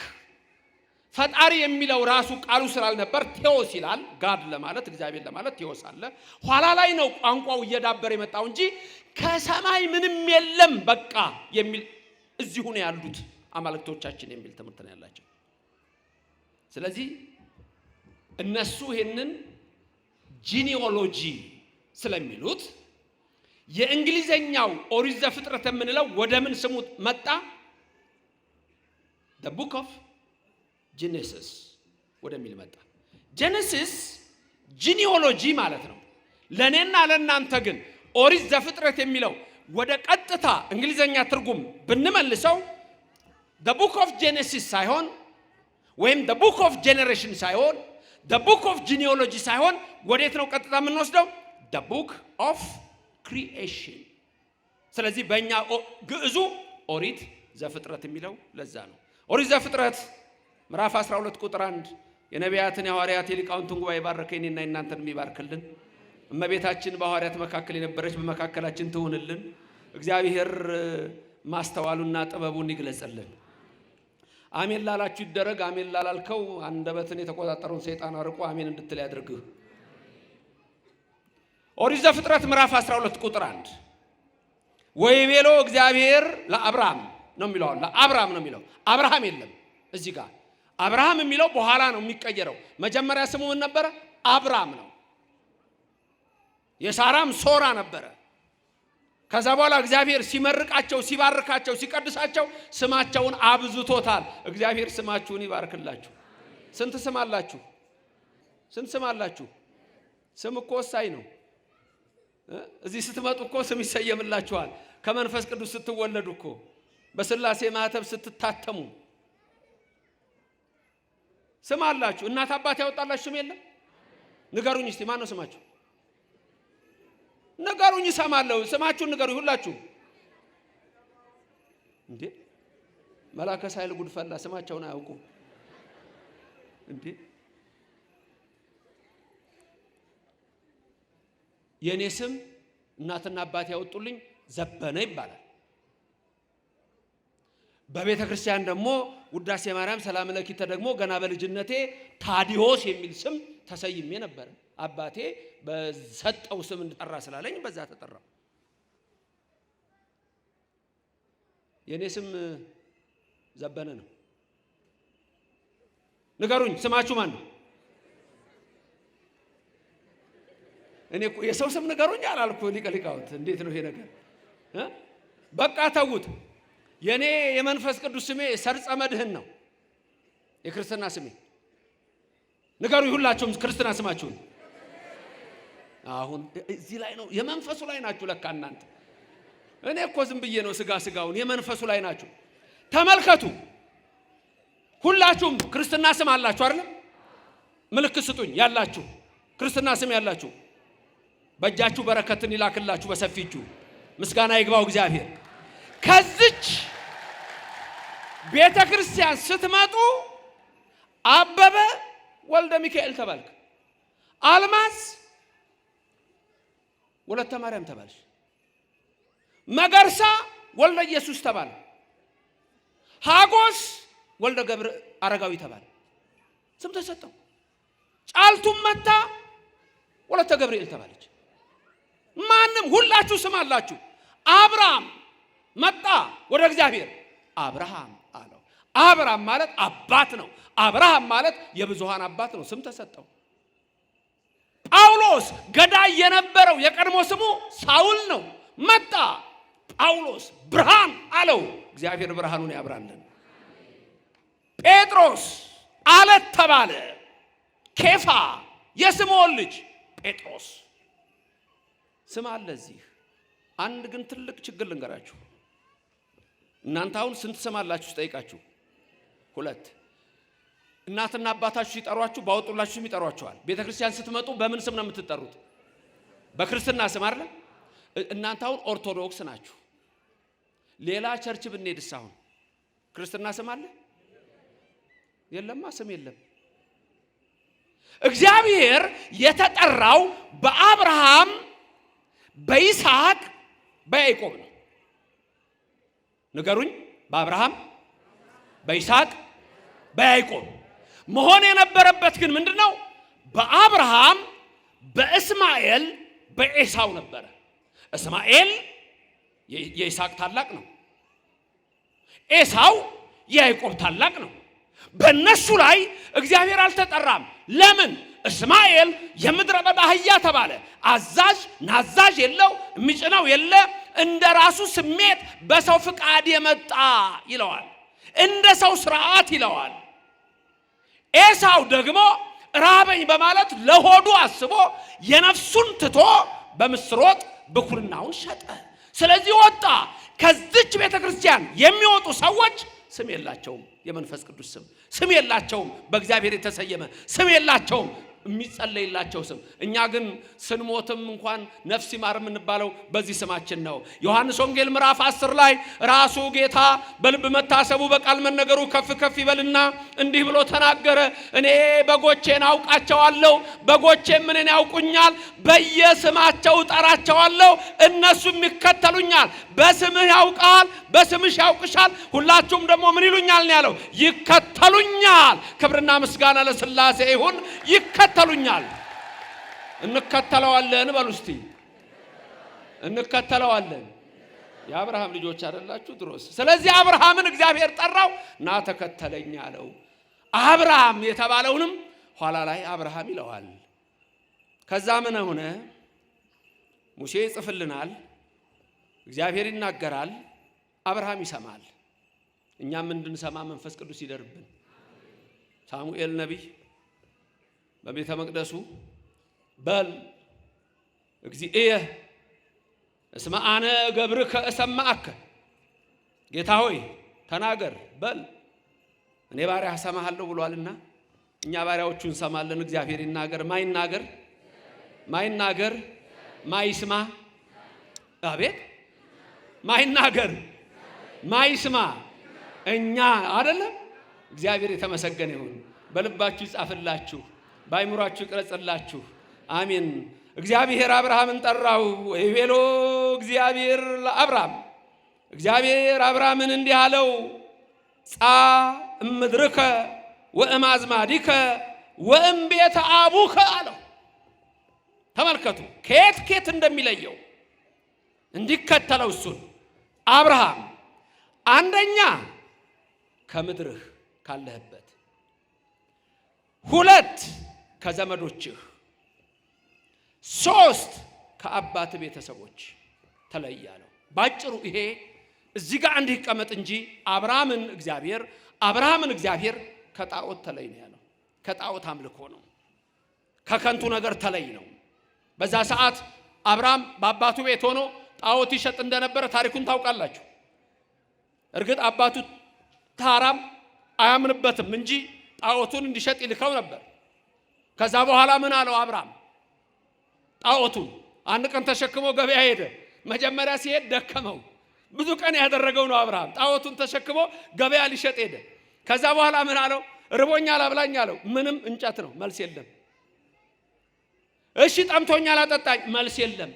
ፈጣሪ የሚለው ራሱ ቃሉ ስላልነበር ቴዎስ ይላል። ጋድ ለማለት እግዚአብሔር ለማለት ቴዎስ አለ። ኋላ ላይ ነው ቋንቋው እየዳበረ የመጣው እንጂ ከሰማይ ምንም የለም በቃ የሚል እዚሁ ነው ያሉት አማልክቶቻችን የሚል ትምህርት ነው ያላቸው። ስለዚህ እነሱ ይሄንን ጂኒኦሎጂ ስለሚሉት የእንግሊዘኛው ኦሪት ዘፍጥረት የምንለው ወደ ምን ስሙ መጣ? the book of Genesis ወደሚል መጣ። ጄኔሲስ ጂኒኦሎጂ ማለት ነው። ለኔና ለናንተ ግን ኦሪት ዘፍጥረት የሚለው ወደ ቀጥታ እንግሊዘኛ ትርጉም ብንመልሰው the book of Genesis ሳይሆን ወይም the book of generation ሳይሆን the book of genealogy ሳይሆን ወዴት ነው ቀጥታ የምንወስደው? the book of creation። ስለዚህ በእኛ ግዕዙ ኦሪት ዘፍጥረት የሚለው ለዛ ነው። ኦሪት ዘፍጥረት ምዕራፍ 12 ቁጥር 1 የነቢያትን የሐዋርያት የሊቃውንትን ጉባኤ ባረከኝ እና እናንተን የሚባርክልን እመቤታችን በሐዋርያት መካከል የነበረች በመካከላችን ትሁንልን። እግዚአብሔር ማስተዋሉና ጥበቡን ይግለጽልን። አሜን ላላችሁ ይደረግ። አሜን ላላልከው አንደበትን የተቆጣጠረውን ሰይጣን አርቆ አሜን እንድትል ያድርግህ። ኦሪት ዘፍጥረት ምዕራፍ 12 ቁጥር 1 ወይቤሎ እግዚአብሔር ለአብርሃም ነው የሚለው። ለአብርሃም ነው የሚለው። አብርሃም የለም እዚህ ጋር። አብርሃም የሚለው በኋላ ነው የሚቀየረው። መጀመሪያ ስሙ ምን ነበረ? አብርሃም ነው። የሳራም ሶራ ነበረ። ከዛ በኋላ እግዚአብሔር ሲመርቃቸው፣ ሲባርካቸው፣ ሲቀድሳቸው ስማቸውን አብዝቶታል። እግዚአብሔር ስማችሁን ይባርክላችሁ። ስንት ስም አላችሁ? ስንት ስም አላችሁ? ስም እኮ ወሳኝ ነው። እዚህ ስትመጡ እኮ ስም ይሰየምላችኋል። ከመንፈስ ቅዱስ ስትወለዱ እኮ በስላሴ ማህተብ ስትታተሙ ስም አላችሁ። እናት አባት ያወጣላችሁ ስም የለም? ንገሩኝ እስቲ ማን ነው ስማችሁ? ንገሩኝ፣ እሰማለሁ። ስማችሁን ንገሩኝ ሁላችሁ። እንዴ መላከ ሳይል ጉድፈላ ስማቸውን አያውቁም እንዴ? የኔ ስም እናትና አባት ያወጡልኝ ዘበነ ይባላል። በቤተ ክርስቲያን ደግሞ ውዳሴ ማርያም ሰላም ለኪ ተደግሞ ገና በልጅነቴ ታዲዮስ የሚል ስም ተሰይሜ ነበር። አባቴ በሰጠው ስም እንድጠራ ስላለኝ በዛ ተጠራው። የኔ ስም ዘበነ ነው። ንገሩኝ ስማችሁ ማን ነው? እኔ የሰው ስም ንገሩኝ አላልኩ። ሊቀ ሊቃውንት እንዴት ነው ይሄ ነገር? በቃ ተውት። የኔ የመንፈስ ቅዱስ ስሜ ሰርጸ መድህን ነው የክርስትና ስሜ። ንገሩኝ ሁላችሁም ክርስትና ስማችሁን። አሁን እዚህ ላይ ነው የመንፈሱ ላይ ናችሁ ለካ እናንተ። እኔ እኮ ዝም ብዬ ነው ስጋውን፣ የመንፈሱ ላይ ናችሁ። ተመልከቱ ሁላችሁም ክርስትና ስም አላችሁ አይደል? ምልክት ስጡኝ ያላችሁ ክርስትና ስም ያላችሁ። በእጃችሁ በረከትን ይላክላችሁ በሰፊ እጁ። ምስጋና ይግባው እግዚአብሔር። ከዚች ቤተ ክርስቲያን ስትመጡ አበበ ወልደ ሚካኤል ተባልክ፣ አልማዝ ወለተ ማርያም ተባልሽ፣ መገርሳ ወልደ ኢየሱስ ተባለ፣ ሀጎስ ወልደ ገብረ አረጋዊ ተባለ። ስም ተሰጠው። ጫልቱም መታ ወለተ ገብርኤል ተባለች። ማንም ሁላችሁ ስም አላችሁ። አብርሃም መጣ ወደ እግዚአብሔር፣ አብርሃም አለው። አብርሃም ማለት አባት ነው። አብርሃም ማለት የብዙሃን አባት ነው። ስም ተሰጠው። ጳውሎስ ገዳይ የነበረው የቀድሞ ስሙ ሳውል ነው። መጣ ጳውሎስ ብርሃን አለው። እግዚአብሔር ብርሃኑን ያብራልን። ጴጥሮስ አለት ተባለ። ኬፋ የስምዖን ልጅ ጴጥሮስ ስም አለ እዚህ። አንድ ግን ትልቅ ችግር ልንገራችሁ። እናንተ አሁን ስንት ስም አላችሁ ስጠይቃችሁ? 2። እናትና አባታችሁ ሲጠሯችሁ ባወጡላችሁ ስም ይጠሯችኋል። ቤተክርስቲያን ስትመጡ በምን ስም ነው የምትጠሩት? በክርስትና ስም አይደል? እናንተ አሁን ኦርቶዶክስ ናችሁ። ሌላ ቸርች ብንሄድስ አሁን ክርስትና ስም አለ? የለማ፣ ስም የለም። እግዚአብሔር የተጠራው በአብርሃም በይስሐቅ በያዕቆብ ነው። ንገሩኝ። በአብርሃም በይስሐቅ በያዕቆብ መሆን የነበረበት ግን ምንድነው? በአብርሃም በእስማኤል በኤሳው ነበረ። እስማኤል የይስሐቅ ታላቅ ነው። ኤሳው የያዕቆብ ታላቅ ነው። በእነሱ ላይ እግዚአብሔር አልተጠራም። ለምን? እስማኤል የምድረ በዳ አህያ ተባለ። አዛዥ ናዛዥ የለው፣ የሚጭነው የለ፣ እንደ ራሱ ስሜት በሰው ፍቃድ የመጣ ይለዋል፣ እንደ ሰው ስርዓት ይለዋል። ኤሳው ደግሞ ራበኝ በማለት ለሆዱ አስቦ የነፍሱን ትቶ በምስር ወጥ ብኩርናውን ሸጠ። ስለዚህ ወጣ። ከዚች ቤተክርስቲያን የሚወጡ ሰዎች ስም የላቸውም፣ የመንፈስ ቅዱስ ስም የላቸውም፣ በእግዚአብሔር የተሰየመ ስም የላቸውም፣ የሚጸለይላቸው ስም። እኛ ግን ስንሞትም እንኳን ነፍስ ይማር የምንባለው በዚህ ስማችን ነው። ዮሐንስ ወንጌል ምዕራፍ 10 ላይ ራሱ ጌታ በልብ መታሰቡ በቃል መነገሩ ከፍ ከፍ ይበልና እንዲህ ብሎ ተናገረ። እኔ በጎቼን አውቃቸዋለሁ፣ በጎቼም እኔን ያውቁኛል፣ በየስማቸው እጠራቸዋለሁ፣ እነሱም ይከተሉኛል። በስምህ ያውቃል፣ በስምሽ ያውቅሻል፣ ሁላችሁም ደግሞ ምን ይሉኛል ነው ያለው? ይከተሉኛል። ክብርና ምስጋና ለሥላሴ ይሁን። ይከተሉኛል። እንከተለዋለን በሉ እስቲ፣ እንከተለዋለን። የአብርሃም ልጆች አይደላችሁ ድሮስ? ስለዚህ አብርሃምን እግዚአብሔር ጠራው፣ ና ተከተለኝ አለው። አብርሃም የተባለውንም ኋላ ላይ አብርሃም ይለዋል። ከዛ ምን ሆነ? ሙሴ ይጽፍልናል፣ እግዚአብሔር ይናገራል፣ አብርሃም ይሰማል። እኛም እንድንሰማ መንፈስ ቅዱስ ይደርብን። ሳሙኤል ነቢይ በቤተ መቅደሱ በል እግዚእየ እስመ አነ ገብርከ እሰማዕከ፣ ጌታ ሆይ ተናገር በል እኔ ባሪያ እሰማሃለሁ ብሏልና እኛ ባሪያዎቹ እንሰማለን። እግዚአብሔር ይናገር። ማይናገር ማይናገር ማይስማ፣ አቤት ማይናገር ማይስማ እኛ አይደለም። እግዚአብሔር የተመሰገነ ይሁን። በልባችሁ ይጻፍላችሁ፣ ባይምሯችሁ ይቅረጽላችሁ። አሜን። እግዚአብሔር አብርሃምን ጠራው። ወይቤሎ እግዚአብሔር ለአብርሃም፣ እግዚአብሔር አብርሃምን እንዲህ አለው፣ ጻ እምድርከ ወእማዝማዲከ ወእምቤተ አቡከ አለው። ተመልከቱ ከየት ከየት እንደሚለየው እንዲከተለው እሱን። አብርሃም አንደኛ ከምድርህ ካለህበት፣ ሁለት ከዘመዶችህ፣ ሶስት ከአባት ቤተሰቦች ተለያለው። ባጭሩ ይሄ እዚህ ጋር እንዲህ ይቀመጥ እንጂ አብርሃምን እግዚአብሔር ከጣዖት ተለይ ነው ያለው። ከጣዖት አምልኮ ነው፣ ከከንቱ ነገር ተለይ ነው። በዛ ሰዓት አብርሃም በአባቱ ቤት ሆኖ ጣዖት ይሸጥ እንደነበረ ታሪኩን ታውቃላችሁ። እርግጥ አባቱ ታራም አያምንበትም እንጂ ጣዖቱን እንዲሸጥ ይልከው ነበር። ከዛ በኋላ ምን አለው አብርሃም? ጣዖቱን አንድ ቀን ተሸክሞ ገበያ ሄደ። መጀመሪያ ሲሄድ ደከመው። ብዙ ቀን ያደረገው ነው አብርሃም። ጣዖቱን ተሸክሞ ገበያ ሊሸጥ ሄደ። ከዛ በኋላ ምን አለው? ርቦኛል አብላኝ አለው። ምንም እንጨት ነው፣ መልስ የለም። እሺ ጠምቶኛል አጠጣኝ፣ መልስ የለም።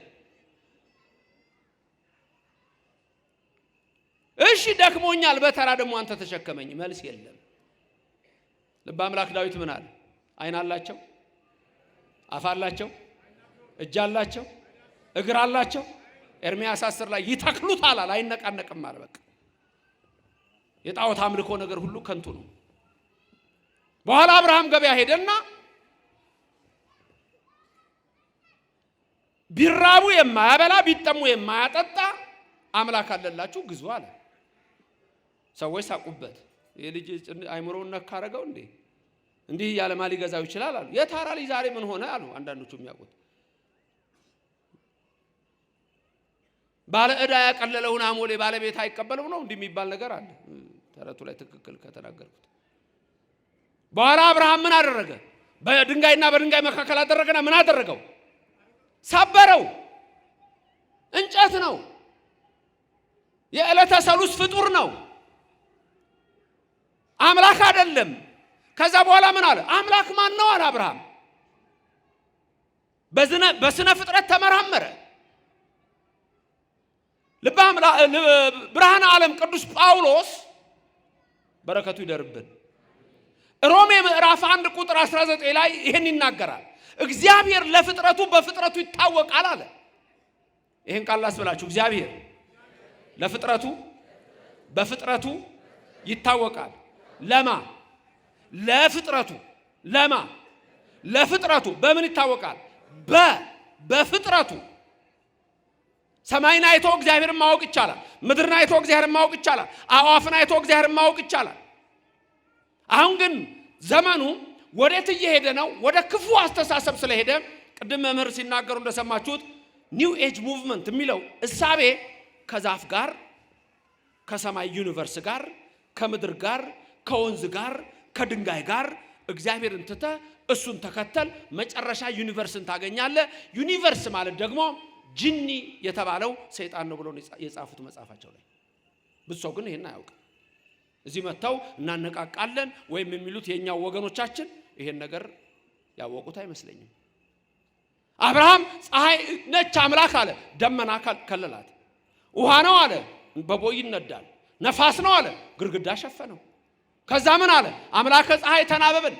እሺ ደክሞኛል በተራ ደግሞ አንተ ተሸከመኝ፣ መልስ የለም። ልበ አምላክ ዳዊት ምን አለ? አይን አላቸው፣ አፍ አላቸው፣ እጅ አላቸው፣ እግር አላቸው። ኤርምያስ 10 ላይ ይተክሉታል አለ፣ አይነቃነቅም አለ። በቃ የጣዖት አምልኮ ነገር ሁሉ ከንቱ ነው። በኋላ አብርሃም ገበያ ሄደና ቢራቡ የማያበላ ቢጠሙ የማያጠጣ አምላክ አለላችሁ ግዙ አለ። ሰዎች ሳቁበት። የልጅ አይምሮውን ነካ አረገው እንዴ? እንዲህ ያለ ማል ሊገዛው ይችላል አሉ። የታራ ልጅ ዛሬ ምን ሆነ አሉ አንዳንዶቹ የሚያውቁት። ባለ ዕዳ ያቀለለውን አሞሌ ባለቤት አይቀበለው ነው እንዲህ የሚባል ነገር አለ ተረቱ ላይ ትክክል ከተናገርኩት። በኋላ አብርሃም ምን አደረገ? በድንጋይና በድንጋይ መካከል አደረገና ምን አደረገው? ሰበረው። እንጨት ነው፣ የዕለተ ሰሉስ ፍጡር ነው፣ አምላክ አይደለም። ከዛ በኋላ ምን አለ? አምላክ ማን ነው አለ አብርሃም። በስነ ፍጥረት ተመራመረ። ብርሃነ ዓለም ቅዱስ ጳውሎስ በረከቱ ይደርብን ሮሜ ምዕራፍ 1 ቁጥር 19 ላይ ይሄን ይናገራል። እግዚአብሔር ለፍጥረቱ በፍጥረቱ ይታወቃል አለ። ይሄን ቃል ላስብላችሁ። እግዚአብሔር ለፍጥረቱ በፍጥረቱ ይታወቃል። ለማ ለፍጥረቱ ለማ ለፍጥረቱ በምን ይታወቃል? በፍጥረቱ ሰማይን አይቶ እግዚአብሔርን ማወቅ ይቻላል። ምድርን አይቶ እግዚአብሔርን ማወቅ ይቻላል። አዕዋፍን አይቶ እግዚአብሔርን ማወቅ ይቻላል። አሁን ግን ዘመኑ ወዴት እየሄደ ነው? ወደ ክፉ አስተሳሰብ ስለሄደ ቅድም መምህር ሲናገሩ እንደሰማችሁት ኒው ኤጅ ሙቭመንት የሚለው እሳቤ ከዛፍ ጋር፣ ከሰማይ ዩኒቨርስ ጋር፣ ከምድር ጋር፣ ከወንዝ ጋር፣ ከድንጋይ ጋር እግዚአብሔርን ትተህ እሱን ተከተል መጨረሻ ዩኒቨርስን ታገኛለህ። ዩኒቨርስ ማለት ደግሞ ጂኒ የተባለው ሰይጣን ነው ብሎ የጻፉት መጽሐፋቸው ላይ። ብዙ ሰው ግን ይሄን አያውቅም። እዚህ መተው እናነቃቃለን ወይም የሚሉት የኛው ወገኖቻችን ይሄን ነገር ያወቁት አይመስለኝም። አብርሃም ፀሐይ ነች አምላክ አለ፣ ደመና ከለላት። ውሃ ነው አለ፣ በቦይ ይነዳል። ነፋስ ነው አለ፣ ግርግዳ ሸፈነው። ከዛ ምን አለ? አምላከ ፀሐይ ተናበብን።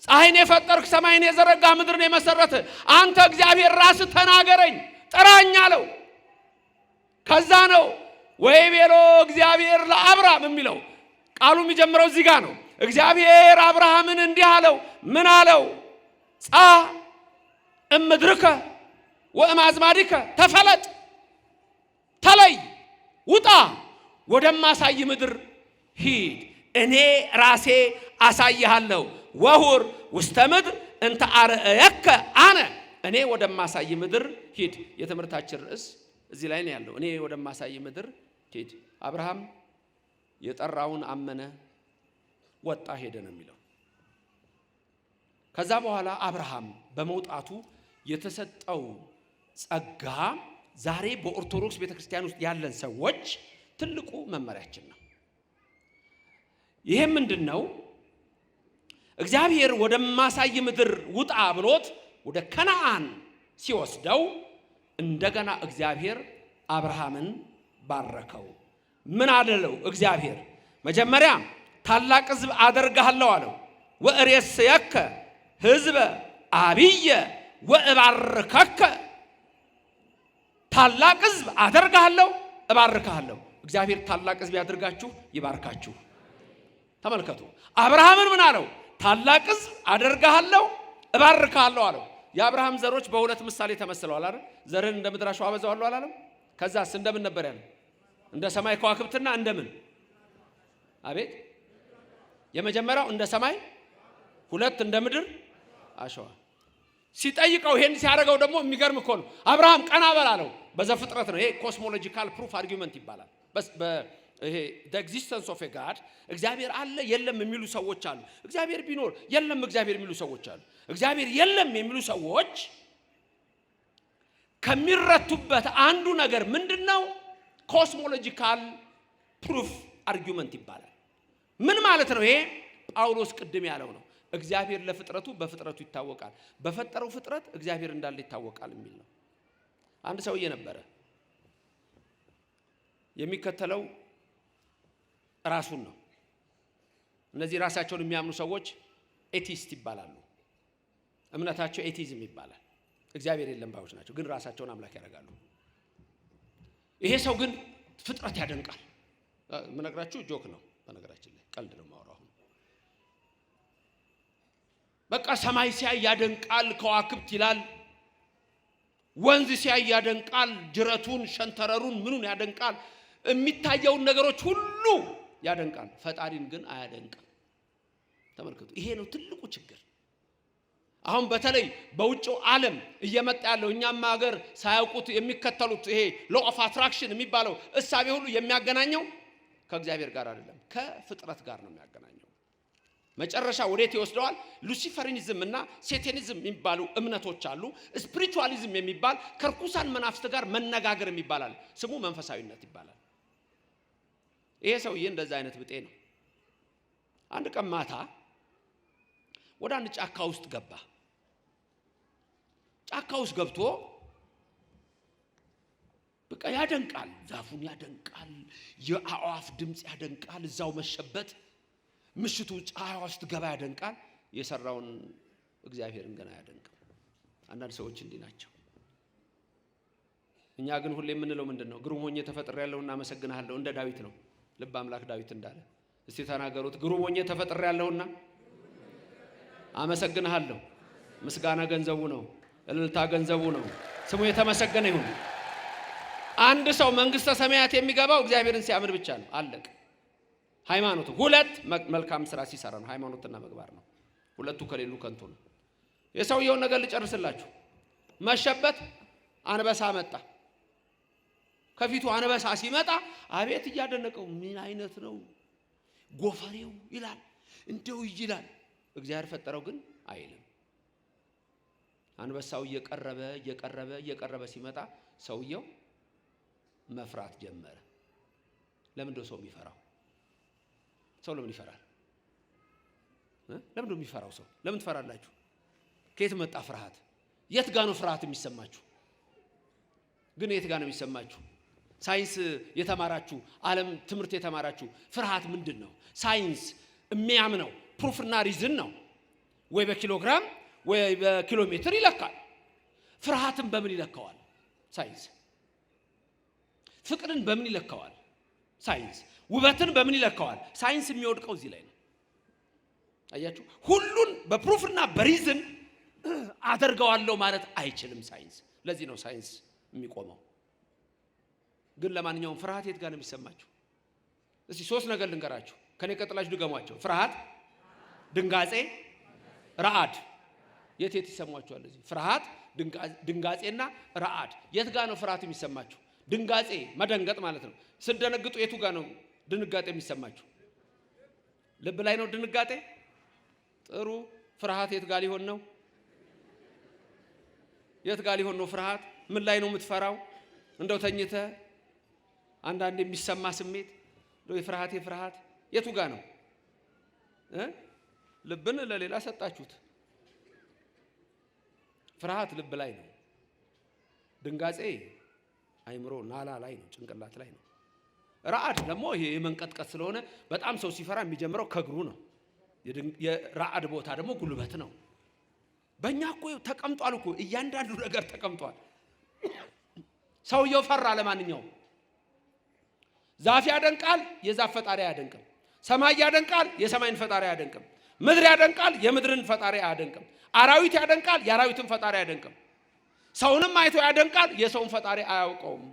ፀሐይን የፈጠርክ ሰማይን የዘረጋ ምድርን የመሰረተ አንተ እግዚአብሔር ራስህ ተናገረኝ ጥራኝ አለው። ከዛ ነው ወይ ቤሎ እግዚአብሔር ለአብርሃም የሚለው ቃሉ የሚጀምረው እዚህ ጋር ነው። እግዚአብሔር አብርሃምን እንዲህ አለው። ምን አለው? ጻ እምድርከ ወእማዝማዲከ ተፈለጥ፣ ተለይ፣ ውጣ፣ ወደማሳይ ምድር ሂድ፣ እኔ ራሴ አሳይሃለሁ። ወሁር ውስተ ምድር እንተ አርአየከ አነ፣ እኔ ወደማሳይ ምድር ሂድ። የትምህርታችን ርዕስ እዚህ ላይ ነው ያለው። እኔ ወደማሳይ ምድር ሂድ። አብርሃም የጠራውን አመነ፣ ወጣ፣ ሄደ ነው የሚለው። ከዛ በኋላ አብርሃም በመውጣቱ የተሰጠው ጸጋ ዛሬ በኦርቶዶክስ ቤተክርስቲያን ውስጥ ያለን ሰዎች ትልቁ መመሪያችን ነው። ይሄ ምንድነው? እግዚአብሔር ወደማሳይ ምድር ውጣ ብሎት ወደ ከነዓን ሲወስደው እንደገና እግዚአብሔር አብርሃምን ባረከው። ምን አደለው? እግዚአብሔር መጀመሪያ ታላቅ ሕዝብ አደርግሃለሁ አለው። ወእሬስየከ ሕዝበ አብየ ወእባርከከ፣ ታላቅ ሕዝብ አደርግሃለሁ፣ እባርክሃለሁ። እግዚአብሔር ታላቅ ሕዝብ ያድርጋችሁ፣ ይባርካችሁ። ተመልከቱ። አብርሃምን ምን አለው? ታላቅ ሕዝብ አደርግሃለሁ፣ እባርክሃለሁ አለው። የአብርሃም ዘሮች በሁለት ምሳሌ ተመስለዋል አይደል? ዘርን እንደ ምድር አሸዋ አበዛዋለሁ አላለም? ከዛስ እንደምን ነበር ያለው? እንደ ሰማይ ከዋክብትና እንደምን? አቤት። የመጀመሪያው እንደ ሰማይ፣ ሁለት እንደ ምድር አሸዋ። ሲጠይቀው ይሄን ሲያደርገው ደግሞ የሚገርም እኮ ነው። አብርሃም ቀና በል አለው። በዘፍጥረት ነው። ይሄ ኮስሞሎጂካል ፕሩፍ አርጊውመንት ይባላል። ይሄ the existence of a God እግዚአብሔር አለ የለም የሚሉ ሰዎች አሉ። እግዚአብሔር ቢኖር የለም እግዚአብሔር የሚሉ ሰዎች አሉ። እግዚአብሔር የለም የሚሉ ሰዎች ከሚረቱበት አንዱ ነገር ምንድነው? ኮስሞሎጂካል ፕሩፍ አርጊውመንት ይባላል። ምን ማለት ነው ይሄ? ጳውሎስ ቅድም ያለው ነው። እግዚአብሔር ለፍጥረቱ በፍጥረቱ ይታወቃል፣ በፈጠረው ፍጥረት እግዚአብሔር እንዳለ ይታወቃል የሚል ነው። አንድ ሰውዬ ነበረ የሚከተለው ራሱን ነው። እነዚህ ራሳቸውን የሚያምኑ ሰዎች ኤቲስት ይባላሉ። እምነታቸው ኤቲዝም ይባላል። እግዚአብሔር የለም ባዮች ናቸው፣ ግን ራሳቸውን አምላክ ያደርጋሉ። ይሄ ሰው ግን ፍጥረት ያደንቃል። ምነግራችሁ ጆክ ነው፣ በነገራችን ላይ ቀልድ ነው ማወራው። በቃ ሰማይ ሲያይ ያደንቃል፣ ከዋክብት ይላል። ወንዝ ሲያይ ያደንቃል፣ ጅረቱን፣ ሸንተረሩን፣ ምኑን ያደንቃል። የሚታየውን ነገሮች ሁሉ ያደንቃል። ፈጣሪን ግን አያደንቅም። ተመልከቱ። ይሄ ነው ትልቁ ችግር። አሁን በተለይ በውጭው ዓለም እየመጣ ያለው እኛም ሀገር ሳያውቁት የሚከተሉት ይሄ ሎ ኦፍ አትራክሽን የሚባለው እሳቤ ሁሉ የሚያገናኘው ከእግዚአብሔር ጋር አይደለም፣ ከፍጥረት ጋር ነው የሚያገናኘው። መጨረሻ ወዴት ይወስደዋል? ሉሲፈሪኒዝም እና ሴቴኒዝም የሚባሉ እምነቶች አሉ። ስፒሪቹዋሊዝም የሚባል ከርኩሳን መናፍስት ጋር መነጋገር የሚባላል። ስሙ መንፈሳዊነት ይባላል። ይሄ ሰውዬ እንደዛ አይነት ብጤ ነው። አንድ ቀን ማታ ወደ አንድ ጫካ ውስጥ ገባ። ጫካ ውስጥ ገብቶ በቃ ያደንቃል፣ ዛፉን ያደንቃል፣ የአዕዋፍ ድምጽ ያደንቃል፣ እዛው መሸበት፣ ምሽቱ ፀሐይ ውስጥ ገባ ያደንቃል። የሰራውን እግዚአብሔርን ገና ያደንቃል። አንዳንድ ሰዎች እንዲህ ናቸው። እኛ ግን ሁሌ የምንለው ምንድነው? ግሩም ሆኜ ተፈጥሬያለሁና አመሰግናለሁ እንደ ዳዊት ነው። ልብ አምላክ ዳዊት እንዳለ እስቲ ተናገሩት። ግሩም ሆኜ ተፈጥሬያለሁና አመሰግንሃለሁ። ምስጋና ገንዘቡ ነው፣ እልልታ ገንዘቡ ነው። ስሙ የተመሰገነ ይሁን። አንድ ሰው መንግስተ ሰማያት የሚገባው እግዚአብሔርን ሲያምን ብቻ ነው። አለቀ። ሃይማኖት ሁለት መልካም ስራ ሲሰራ ነው። ሃይማኖትና ምግባር ነው። ሁለቱ ከሌሉ ከንቱ ነው። የሰውየውን ነገር ልጨርስላችሁ። መሸበት፣ አንበሳ መጣ። ከፊቱ አንበሳ ሲመጣ አቤት እያደነቀው፣ ምን አይነት ነው ጎፈሬው ይላል፣ እንደው ይላል። እግዚአብሔር ፈጠረው ግን አይልም። አንበሳው እየቀረበ ሲመጣ ሰውየው መፍራት ጀመረ። ለምን ሰው የሚፈራው? ሰው ለምን ይፈራል? ለምን የሚፈራው ሰው? ለምን ትፈራላችሁ? ከየት መጣ ፍርሃት? የት ጋር ነው ፍርሃት የሚሰማችሁ? ግን የት ጋር ነው የሚሰማችሁ? ሳይንስ የተማራችሁ፣ ዓለም ትምህርት የተማራችሁ ፍርሃት ምንድን ነው? ሳይንስ የሚያምነው ፕሩፍና ሪዝን ነው። ወይ በኪሎግራም ወይ በኪሎ ሜትር ይለካል። ፍርሃትን በምን ይለካዋል? ሳይንስ። ፍቅርን በምን ይለካዋል? ሳይንስ። ውበትን በምን ይለካዋል? ሳይንስ የሚወድቀው እዚህ ላይ ነው። አያችሁ፣ ሁሉን በፕሩፍና በሪዝን አደርገዋለሁ ማለት አይችልም ሳይንስ። ለዚህ ነው ሳይንስ የሚቆመው። ግን ለማንኛውም ፍርሃት የት ጋር ነው የሚሰማችሁ? እስቲ ሶስት ነገር ልንገራችሁ፣ ከኔ ቀጥላችሁ ድገሟቸው። ፍርሃት፣ ድንጋጼ፣ ረዓድ። የት ይሰማችኋል? እዚህ ፍርሃት፣ ድንጋጼና ረዓድ። የት ጋር ነው ፍርሃት የሚሰማችሁ? ድንጋጼ መደንገጥ ማለት ነው። ስትደነግጡ የቱ ጋር ነው ድንጋጤ የሚሰማችሁ? ልብ ላይ ነው ድንጋጤ? ጥሩ። ፍርሃት የት ጋር ሊሆን ነው? የት ጋር ሊሆን ነው ፍርሃት? ምን ላይ ነው የምትፈራው? እንደው ተኝተ አንዳንድ የሚሰማ ስሜት እንደው የፍርሃት የቱ ጋር ነው? ልብን ለሌላ ሰጣችሁት። ፍርሃት ልብ ላይ ነው። ድንጋጼ አይምሮ ናላ ላይ ነው፣ ጭንቅላት ላይ ነው። ረዓድ ደግሞ ይሄ የመንቀጥቀጥ ስለሆነ በጣም ሰው ሲፈራ የሚጀምረው ከእግሩ ነው። የረዓድ ቦታ ደግሞ ጉልበት ነው። በእኛ እኮ ተቀምጧል እኮ እያንዳንዱ ነገር ተቀምጧል። ሰውየው ፈራ። ለማንኛውም ዛፍ ያደንቃል፣ የዛፍ ፈጣሪ አያደንቅም። ሰማይ ያደንቃል፣ የሰማይን ፈጣሪ አያደንቅም። ምድር ያደንቃል፣ የምድርን ፈጣሪ አያደንቅም። አራዊት ያደንቃል፣ የአራዊትን ፈጣሪ አያደንቅም። ሰውንም አይቶ ያደንቃል፣ የሰውን ፈጣሪ አያውቀውም።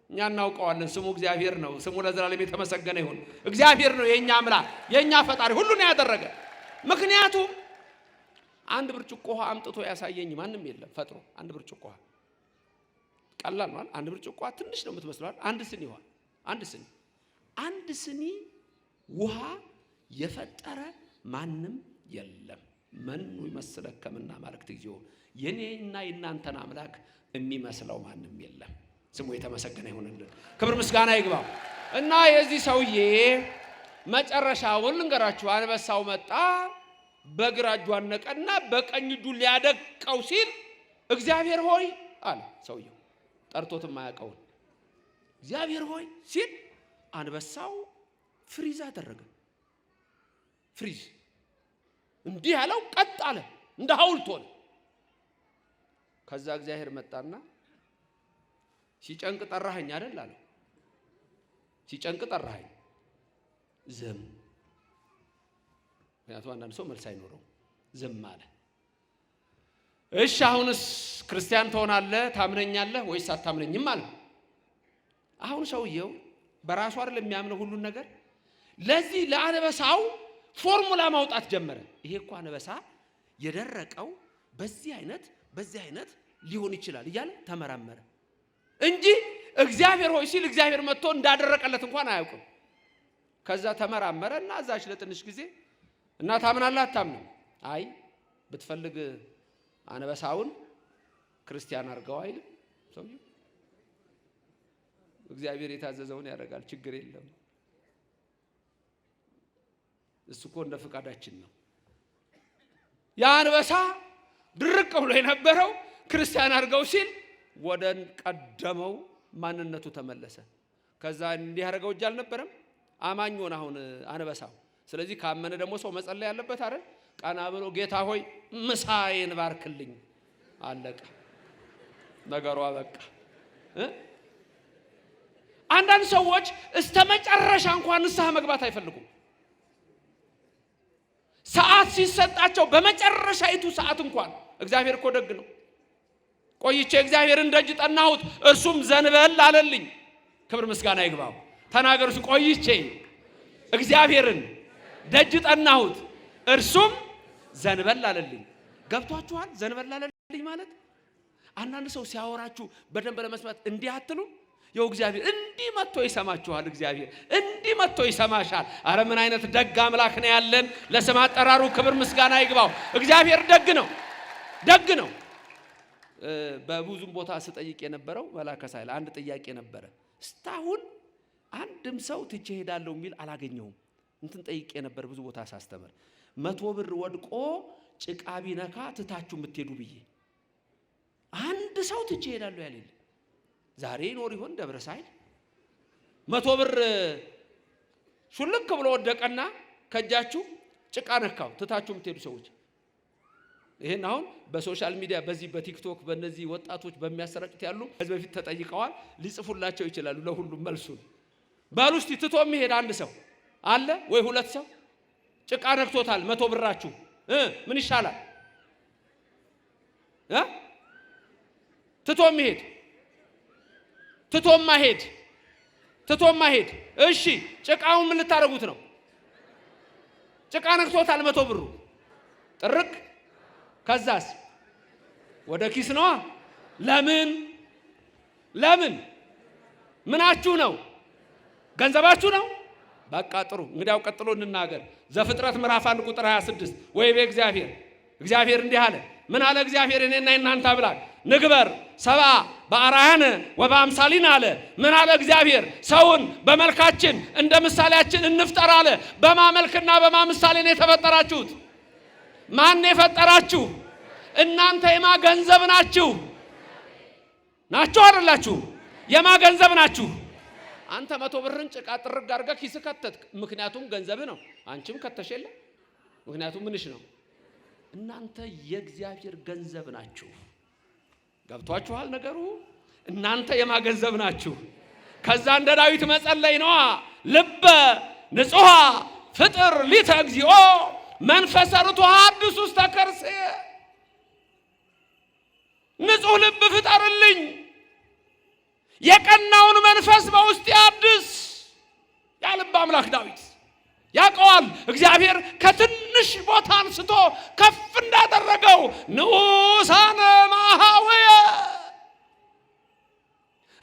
እኛ እናውቀዋለን። ስሙ እግዚአብሔር ነው። ስሙ ለዘላለም የተመሰገነ ይሁን። እግዚአብሔር ነው የኛ አምላክ፣ የኛ ፈጣሪ፣ ሁሉን ያደረገ። ምክንያቱም አንድ ብርጭቆ ውሃ አምጥቶ ያሳየኝ ማንም የለም ፈጥሮ። አንድ ብርጭቆ ውሃ ቀላል ማለት አንድ ብርጭቆ ውሃ ትንሽ ነው የምትመስለው። አንድ ስኒ ውሃ የፈጠረ ማንም የለም። መኑ ይመስለከምና ማለክት ጊዜው የኔና የናንተን አምላክ የሚመስለው ማንም የለም። ስሙ የተመሰገነ ይሁንልን። ክብር ምስጋና ይግባው። እና የዚህ ሰውዬ መጨረሻውን ልንገራችሁ። አንበሳው መጣ፣ በግራ እጁ አነቀና በቀኝ እጁ ሊያደቀው ሲል እግዚአብሔር ሆይ አለ። ሰውየው ጠርቶትም አያውቀውን እግዚአብሔር ሆይ ሲል አንበሳው ፍሪዝ አደረገ። ፍሪዝ እንዲህ ያለው ቀጥ አለ፣ እንደ ሐውልት ሆነ። ከዛ እግዚአብሔር መጣና ሲጨንቅ ጠራኸኝ አይደል አለው። ሲጨንቅ ጠራኸኝ። ዝም። ምክንያቱም አንዳንድ ሰው መልስ አይኖረው፣ ዝም አለ። እሺ አሁንስ ክርስቲያን ትሆናለህ፣ ታምነኛለህ ወይስ አታምነኝም አለ። አሁን ሰውየው በራሱ አይደል የሚያምነው ሁሉን ነገር። ለዚህ ለአንበሳው ፎርሙላ ማውጣት ጀመረ። ይሄ እኮ አንበሳ የደረቀው በዚህ አይነት ሊሆን ይችላል እያለ ተመራመረ እንጂ እግዚአብሔር ሆይ ሲል እግዚአብሔር መጥቶ እንዳደረቀለት እንኳን አያውቅም። ከዛ ተመራመረ እና እዛች ለትንሽ ጊዜ እና ታምናለህ አታምንም? አይ ብትፈልግ አንበሳውን ክርስቲያን አድርገው አይልም ሰውየው። እግዚአብሔር የታዘዘውን ያደርጋል፣ ችግር የለም። እሱ እኮ እንደ ፈቃዳችን ነው። የአንበሳ ድርቅ ብሎ የነበረው ክርስቲያን አድርገው ሲል ወደ ቀደመው ማንነቱ ተመለሰ። ከዛ እንዲህ ያደርገው እጅ አልነበረም፣ አማኝ ሆነ አሁን አንበሳው። ስለዚህ ካመነ ደግሞ ሰው መጸለይ ያለበት አይደል? ቀና ብሎ ጌታ ሆይ ምሳዬን ባርክልኝ፣ አለቀ ነገሩ፣ አበቃ። አንዳንድ ሰዎች እስከ መጨረሻ እንኳን ንስሐ መግባት አይፈልጉም። ሰዓት ሲሰጣቸው በመጨረሻይቱ ሰዓት እንኳን እግዚአብሔር እኮ ደግ ነው። ቆይቼ እግዚአብሔርን ደጅ ጠናሁት እርሱም ዘንበል አለልኝ። ክብር ምስጋና ይግባው። ተናገሩ። ቆይቼ እግዚአብሔርን ደጅ ጠናሁት እርሱም ዘንበል አለልኝ። ገብቷችኋል? ዘንበል አለልኝ ማለት አንዳንድ ሰው ሲያወራችሁ በደንብ ለመስማት እንዲህ አትሉ። የው እግዚአብሔር እንዲህ መጥቶ ይሰማችኋል። እግዚአብሔር እንዲህ መጥቶ ይሰማሻል። አረ ምን አይነት ደግ አምላክ ነው ያለን። ለስም አጠራሩ ክብር ምስጋና ይግባው። እግዚአብሔር ደግ ነው፣ ደግ ነው። በብዙም ቦታ ስጠይቅ የነበረው መላከ ሳይል አንድ ጥያቄ ነበረ። እስካሁን አንድም ሰው ትቼ ሄዳለሁ የሚል አላገኘሁም። እንትን ጠይቄ ነበር ብዙ ቦታ ሳስተምር 100 ብር ወድቆ ጭቃ ቢነካ ትታችሁ የምትሄዱ ብዬ አንድ ሰው ትቼ ሄዳለሁ ያለኝ ዛሬ ኖር ይሆን? ደብረ ሳይል 100 ብር ሹልክ ብሎ ወደቀና ከጃችሁ ጭቃ ነካው ትታችሁ የምትሄዱ ሰዎች ይሄን አሁን በሶሻል ሚዲያ በዚህ በቲክቶክ በእነዚህ ወጣቶች በሚያሰራጩት ያሉ ከዚህ በፊት ተጠይቀዋል። ሊጽፉላቸው ይችላሉ ለሁሉም መልሱን። ባሉ እስቲ ትቶ የሚሄድ አንድ ሰው አለ ወይ? ሁለት ሰው ጭቃ ነክቶታል 100 ብራችሁ ምን ይሻላል? ትቶ የሚሄድ ትቶማ ሄድ። እሺ ጭቃውን ምን ልታረጉት ነው? ጭቃ ነክቶታል 100 ብሩ ጥርቅ። ከዛስ ወደ ኪስ ነዋ። ለምን ምናችሁ ነው? ገንዘባችሁ ነው። በቃ ጥሩ። እንግዲያው ቀጥሎ እንናገር። ዘፍጥረት ምዕራፍ 1 ቁጥር 26 ወይ እግዚአብሔር እንዲህ አለ። ምን አለ እግዚአብሔር? እኔና እናንተ አምላክ ንግበር ሰባ በአርአያነ ወበአምሳሊነ አለ። ምን አለ እግዚአብሔር? ሰውን በመልካችን እንደ ምሳሌያችን እንፍጠር አለ። በማመልክና በማምሳሌ ነው የተፈጠራችሁት። ማን የፈጠራችሁ? እናንተ የማ ገንዘብ ናችሁ አይደላችሁ? የማ ገንዘብ ናችሁ? አንተ 100 ብርን ጭቃ ጥርግ አድርገህ ኪስ ከተትክ፣ ምክንያቱም ገንዘብ ነው። አንቺም ከተሽ የለ ምክንያቱም ምንሽ ነው? እናንተ የእግዚአብሔር ገንዘብ ናችሁ። ገብቷችኋል ነገሩ? እናንተ የማ ገንዘብ ናችሁ? ከዛ እንደ ዳዊት መጸለይ ነዋ። ልበ ንጹሃ ፍጥር ሊተ እግዚኦ መንፈሰ ርቱዐ ሐድስ ውስተ ከርሴ። ንጹህ ልብ ፍጠርልኝ፣ የቀናውን መንፈስ በውስጥ ያድስ። ያልብ አምላክ ዳዊት ያውቀዋል። እግዚአብሔር ከትንሽ ቦታ አንስቶ ከፍ እንዳደረገው ንዑሳነ ማሃውየ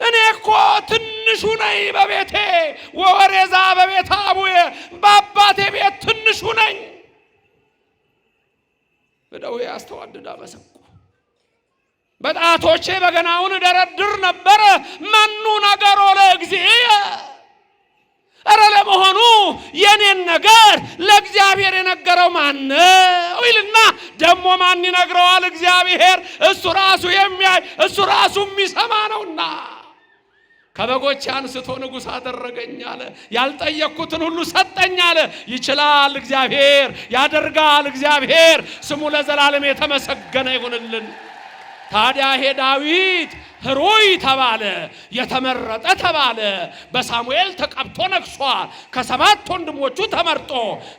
እኔ እኮ ትንሹ ነኝ በቤቴ ወወሬዛ በቤተ አቡየ በአባቴ ቤት ትንሹ ነኝ። በደዌ አስተዋድዳ መሰንቆ በጣቶቼ በገናውን ደረድር ነበረ። መኑ ነገሮ ለእግዚእየ አረ ለመሆኑ የኔን ነገር ለእግዚአብሔር የነገረው ማን ነው ይልና ደሞ ማን ይነግረዋል? እግዚአብሔር። እሱ ራሱ የሚያይ እሱ ራሱ የሚሰማ ነውና ከበጎች አንስቶ ንጉሥ አደረገኝ አለ። ያልጠየቅኩትን ሁሉ ሰጠኝ አለ። ይችላል እግዚአብሔር፣ ያደርጋል እግዚአብሔር። ስሙ ለዘላለም የተመሰገነ ይሁንልን። ታዲያ ይሄ ዳዊት ሕሩይ ተባለ፣ የተመረጠ ተባለ። በሳሙኤል ተቀብቶ ነግሷል፣ ከ7 ወንድሞቹ ተመርጦ።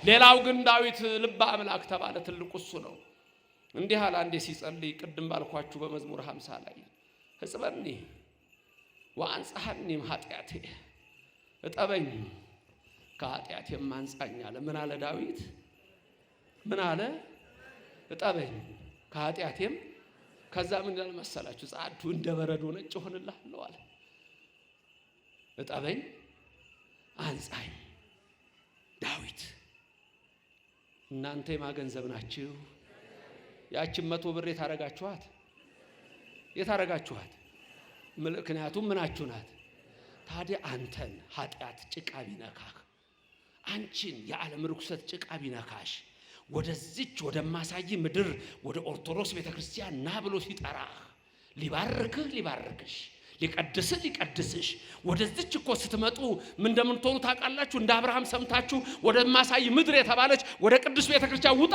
ሌላው ግን ዳዊት ልበ አምላክ ተባለ። ትልቁ እሱ ነው። እንዲህ አለ አንዴ ሲጸልይ፣ ቅድም ባልኳችሁ በመዝሙር 50 ላይ ሕጽበኒ ወአንጽሐኒ ኃጢአቴ፣ እጠበኝ ከኃጢአቴም አንጻኝ አለ። ምን አለ ዳዊት? ምን አለ? እጠበኝ ከኃጢአቴም። ከዛ ምን ይላል መሰላችሁ? ጻድቱ እንደ በረዶ ነጭ ሆነልሃለሁ አለ። እጠበኝ አንጻኝ። ዳዊት እናንተ የማገንዘብ ናችሁ። ያችን 100 ብር የታረጋችኋት? ምክንያቱም ምናችሁ ናት? ታዲያ አንተን ኃጢአት ጭቃ ቢነካህ፣ አንቺን የዓለም ርኩሰት ጭቃ ቢነካሽ፣ ወደዚች ወደማሳይ ምድር ወደ ኦርቶዶክስ ቤተክርስቲያን ና ብሎ ሲጠራህ ሊባርክሽ ሊቀድስሽ ወደዚች እኮ ስትመጡ ምን እንደምትሆኑ ታውቃላችሁ? እንደ አብርሃም ሰምታችሁ ወደማሳይ ምድር የተባለች ወደ ቅዱስ ቤተክርስቲያን ውጣ፣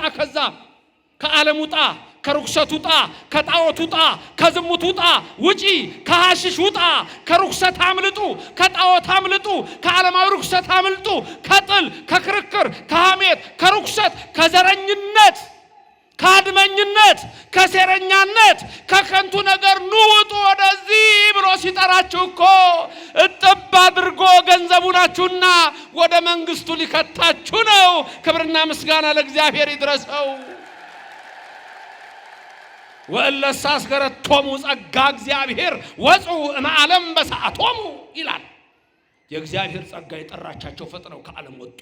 ከዓለም ውጣ፣ ከርኩሰት ውጣ፣ ከጣዖት ውጣ፣ ከዝሙት ውጣ፣ ውጪ፣ ከሐሽሽ ውጣ፣ ከርኩሰት አምልጡ፣ ከጣዖት አምልጡ፣ ከዓለማዊ ርኩሰት አምልጡ፣ ከጥል፣ ከክርክር፣ ከሐሜት፣ ከርኩሰት፣ ከዘረኝነት፣ ከአድመኝነት፣ ከሴረኛነት፣ ከከንቱ ነገር ኑ ውጡ ወደዚህ ብሎ ሲጠራችሁ እኮ እጥብ አድርጎ ገንዘቡ ናችሁና ወደ መንግስቱ ሊከታችሁ ነው። ክብርና ምስጋና ለእግዚአብሔር ይድረሰው። ወእለሰ አስገረቶሙ ጸጋ እግዚአብሔር ወፁ እምዓለም በሰዓቶሙ ይላል። የእግዚአብሔር ጸጋ የጠራቻቸው ፈጥነው ከዓለም ወጡ።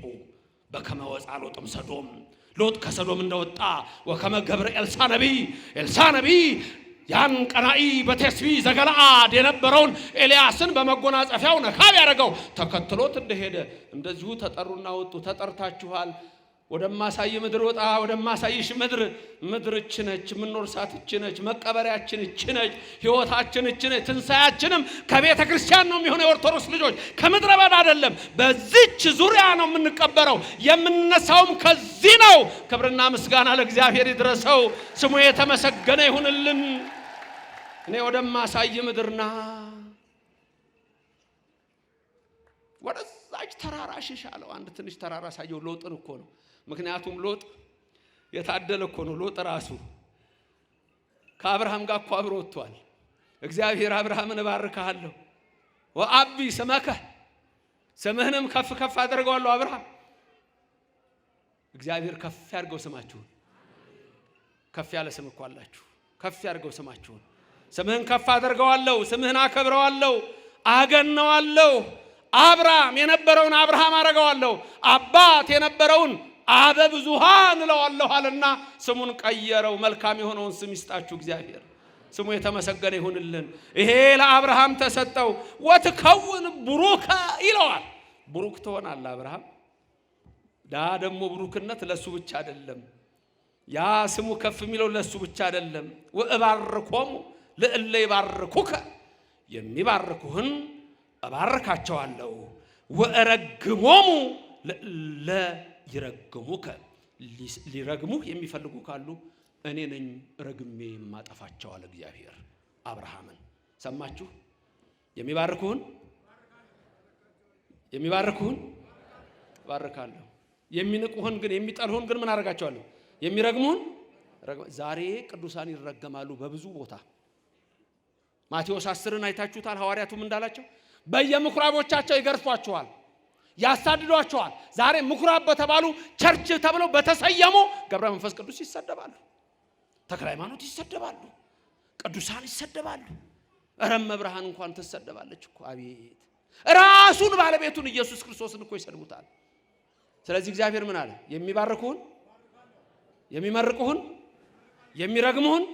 በከመ ወፃ ሎጥም ሰዶም፣ ሎጥ ከሰዶም እንደወጣ ወከመ ገብረ ኤልሳ ነቢይ ያን ቀናኢ በቴስቢ ዘገለአድ የነበረውን ኤልያስን በመጎናጸፊያው ነካብ ያደረገው ተከትሎት እንደሄደ እንደዚሁ ተጠሩና ወጡ። ተጠርታችኋል፣ ወደማሳይ ምድር ወጣ፣ ወደማሳይሽ ምድር። ምድር እች ነች፣ የምንኖርሳት እች ነች፣ መቀበሪያችን እች ነች፣ ሕይወታችን እች ነች። ትንሣኤያችንም ከቤተ ክርስቲያን ነው የሚሆነው። የኦርቶዶክስ ልጆች ከምድረ በዳ አይደለም፣ በዚች ዙሪያ ነው የምንቀበረው። የምንነሳውም ከዚህ ነው። ክብርና ምስጋና ለእግዚአብሔር ይድረሰው። ስሙ የተመሰገነ ይሁንልን። እኔ ወደማሳይ ምድርና ወደዛች ተራራ ሽሻለሁ። አንድ ትንሽ ተራራ ሳየው ሎጥን እኮ ነው። ምክንያቱም ሎጥ የታደለ እኮ ነው። ሎጥ ራሱ ከአብርሃም ጋር እኮ አብሮ ወጥቷል። እግዚአብሔር አብርሃምን እባርክሃለሁ ወአቢ ስመከ፣ ስምህንም ከፍ ከፍ አደርገዋለሁ። አብርሃም እግዚአብሔር ከፍ ያድርገው ስማችሁን። ከፍ ያለ ስም እኮ አላችሁ። ከፍ ያድርገው ስማችሁን። ስምህን ከፍ አደርገዋለሁ፣ ስምህን አከብረዋለሁ፣ አገነዋለሁ። አብርሃም የነበረውን አብርሃም አረጋዋለሁ፣ አባት የነበረውን አበ ብዙሃን እለዋለሁ አለና ስሙን ቀየረው። መልካም የሆነውን ስም ይስጣችሁ እግዚአብሔር። ስሙ የተመሰገነ ይሁንልን። ይሄ ለአብርሃም ተሰጠው። ወትከውን ቡሩከ ይለዋል። ቡሩክ ትሆናለህ አብርሃም። ዳ ደግሞ ቡሩክነት ለሱ ብቻ አይደለም። ያ ስሙ ከፍ የሚለው ለሱ ብቻ አይደለም። ወእባርኮሙ ለእለ ይባርኩከ፣ የሚባርኩህን እባርካቸዋለሁ። ወእረግሞሙ ለእለ ይረግሙከ፣ ሊረግሙህ የሚፈልጉ ካሉ እኔ ነኝ ረግሜ የማጠፋቸው አለ እግዚአብሔር አብርሃምን። ሰማችሁ? የሚባርኩህን ባርካለሁ። የሚንቁህን ግን የሚጠሉህን ግን ምን አደርጋቸዋለሁ? የሚረግሙህን ዛሬ ቅዱሳን ይረገማሉ በብዙ ቦታ። ማቴዎስ 10ን አይታችሁታል። ሐዋርያቱም እንዳላቸው በየምኩራቦቻቸው ይገርፏቸዋል፣ ያሳድዷቸዋል። ዛሬ ምኩራብ በተባሉ ቸርች ተብለው በተሰየሙ ገብረ መንፈስ ቅዱስ ይሰደባሉ፣ ተክለ ሃይማኖት ይሰደባሉ፣ ቅዱሳን ይሰደባሉ። እረመ ብርሃን እንኳን ትሰደባለች እኮ። አቤት! ራሱን ባለቤቱን ኢየሱስ ክርስቶስን እኮ ይሰድቡታል። ስለዚህ እግዚአብሔር ምን አለ? የሚባርኩህን፣ የሚመርቁህን፣ የሚረግሙህን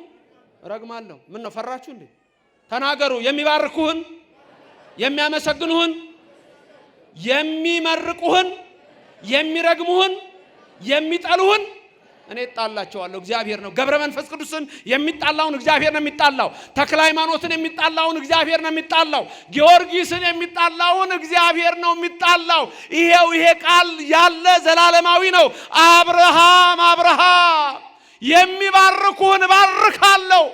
እረግማለሁ። ምን ነው ፈራችሁ እንዴ? ተናገሩ። የሚባርኩህን፣ የሚያመሰግኑህን፣ የሚመርቁህን፣ የሚረግሙህን፣ የሚጠሉህን እኔ እጣላቸዋለሁ። እግዚአብሔር ነው። ገብረ መንፈስ ቅዱስን የሚጣላውን እግዚአብሔር ነው የሚጣላው። ተክለ ሃይማኖትን የሚጣላውን እግዚአብሔር ነው የሚጣላው። ጊዮርጊስን የሚጣላውን እግዚአብሔር ነው የሚጣላው። ይሄው ይሄ ቃል ያለ ዘላለማዊ ነው። አብርሃም የሚባርኩህን እባርካለሁ፣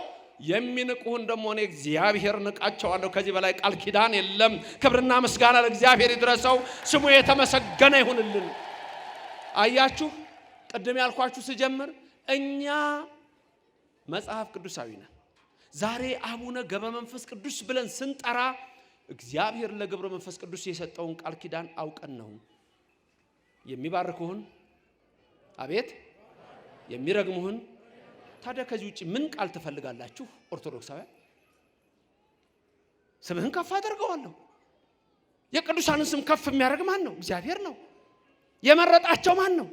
የሚንቁህን ደግሞ እኔ እግዚአብሔር ንቃቸዋለሁ። ከዚህ በላይ ቃል ኪዳን የለም። ክብርና ምስጋና ለእግዚአብሔር ይድረሰው። ስሙ የተመሰገነ ይሁንልን። አያችሁ፣ ቅድም ያልኳችሁ ስጀምር እኛ መጽሐፍ ቅዱሳዊ ነን። ዛሬ አቡነ ገብረ መንፈስ ቅዱስ ብለን ስንጠራ እግዚአብሔር ለገብረ መንፈስ ቅዱስ የሰጠውን ቃል ኪዳን አውቀን ነው። የሚባርኩህን፣ አቤት የሚረግሙህን። ታዲያ ከዚህ ውጪ ምን ቃል ትፈልጋላችሁ? ኦርቶዶክሳውያን ስምህን ከፍ አደርገዋለሁ። የቅዱሳንን ስም ከፍ የሚያደርግ ማን ነው? እግዚአብሔር ነው። የመረጣቸው ማን ነው?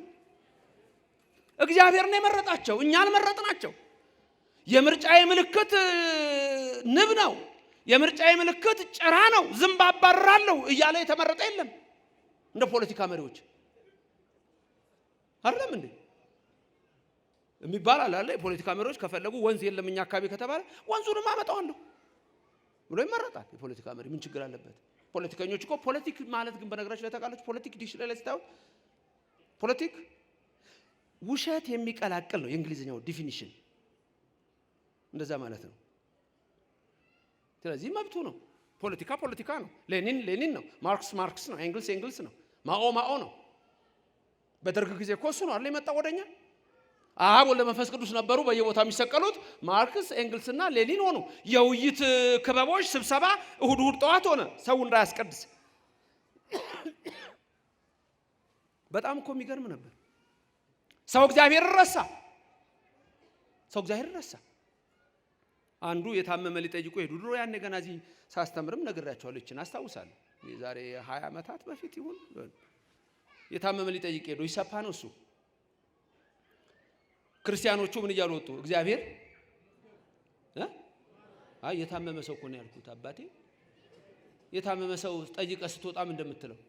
እግዚአብሔር ነው የመረጣቸው። እኛ አልመረጥናቸው። የምርጫዬ ምልክት ንብ ነው፣ የምርጫዬ ምልክት ጭራ ነው፣ ዝንብ አባርራለሁ እያለ የተመረጠ የለም። እንደ ፖለቲካ መሪዎች አይደለም እንዴ የሚባል አለ። የፖለቲካ መሪዎች ከፈለጉ ወንዝ የለም እኛ አካባቢ ከተባለ ወንዙንም አመጣዋለሁ ብሎ ይመረጣል። የፖለቲካ መሪ ምን ችግር አለበት? ፖለቲከኞች እኮ ፖለቲክ ማለት ግን በነገራችን ላይ ተቃለች ፖለቲክ ዲሽ ላይ ስታዩ ፖለቲክ ውሸት የሚቀላቅል ነው የእንግሊዝኛው ዲፊኒሽን እንደዛ ማለት ነው። ስለዚህ መብቱ ነው። ፖለቲካ ነው። ሌኒን ነው። ማርክስ ነው። ኤንግልስ ነው። ማኦ ነው። በደርግ ጊዜ እኮ እሱ ነው አይደል የመጣው ወደኛ። አብ ወልድ መንፈስ ቅዱስ ነበሩ በየቦታው የሚሰቀሉት። ማርክስ ኤንግልስና ሌኒን ሆኑ። የውይይት ክበቦች ስብሰባ እሁድ ጠዋት ሆነ ሰው እንዳያስቀድስ። በጣም እኮ የሚገርም ነበር። ሰው እግዚአብሔር ረሳ። አንዱ የታመመ ሊጠይቁ ሄዱ። ድሮ ያኔ ገና እዚህ ሳስተምርም ነግራቸዋለሁ። እቺን አስታውሳለሁ። የዛሬ 20 ዓመታት በፊት ይሁን የታመመ ሊጠይቅ ሄዱ። ይሰፋ ነው እሱ። ክርስቲያኖቹ ምን እያሉ ወጡ? እግዚአብሔር የታመመ ሰው እኮ ነው ያልኩት አባቴ። የታመመ ሰው ጠይቀ ስትወጣም እንደምትለው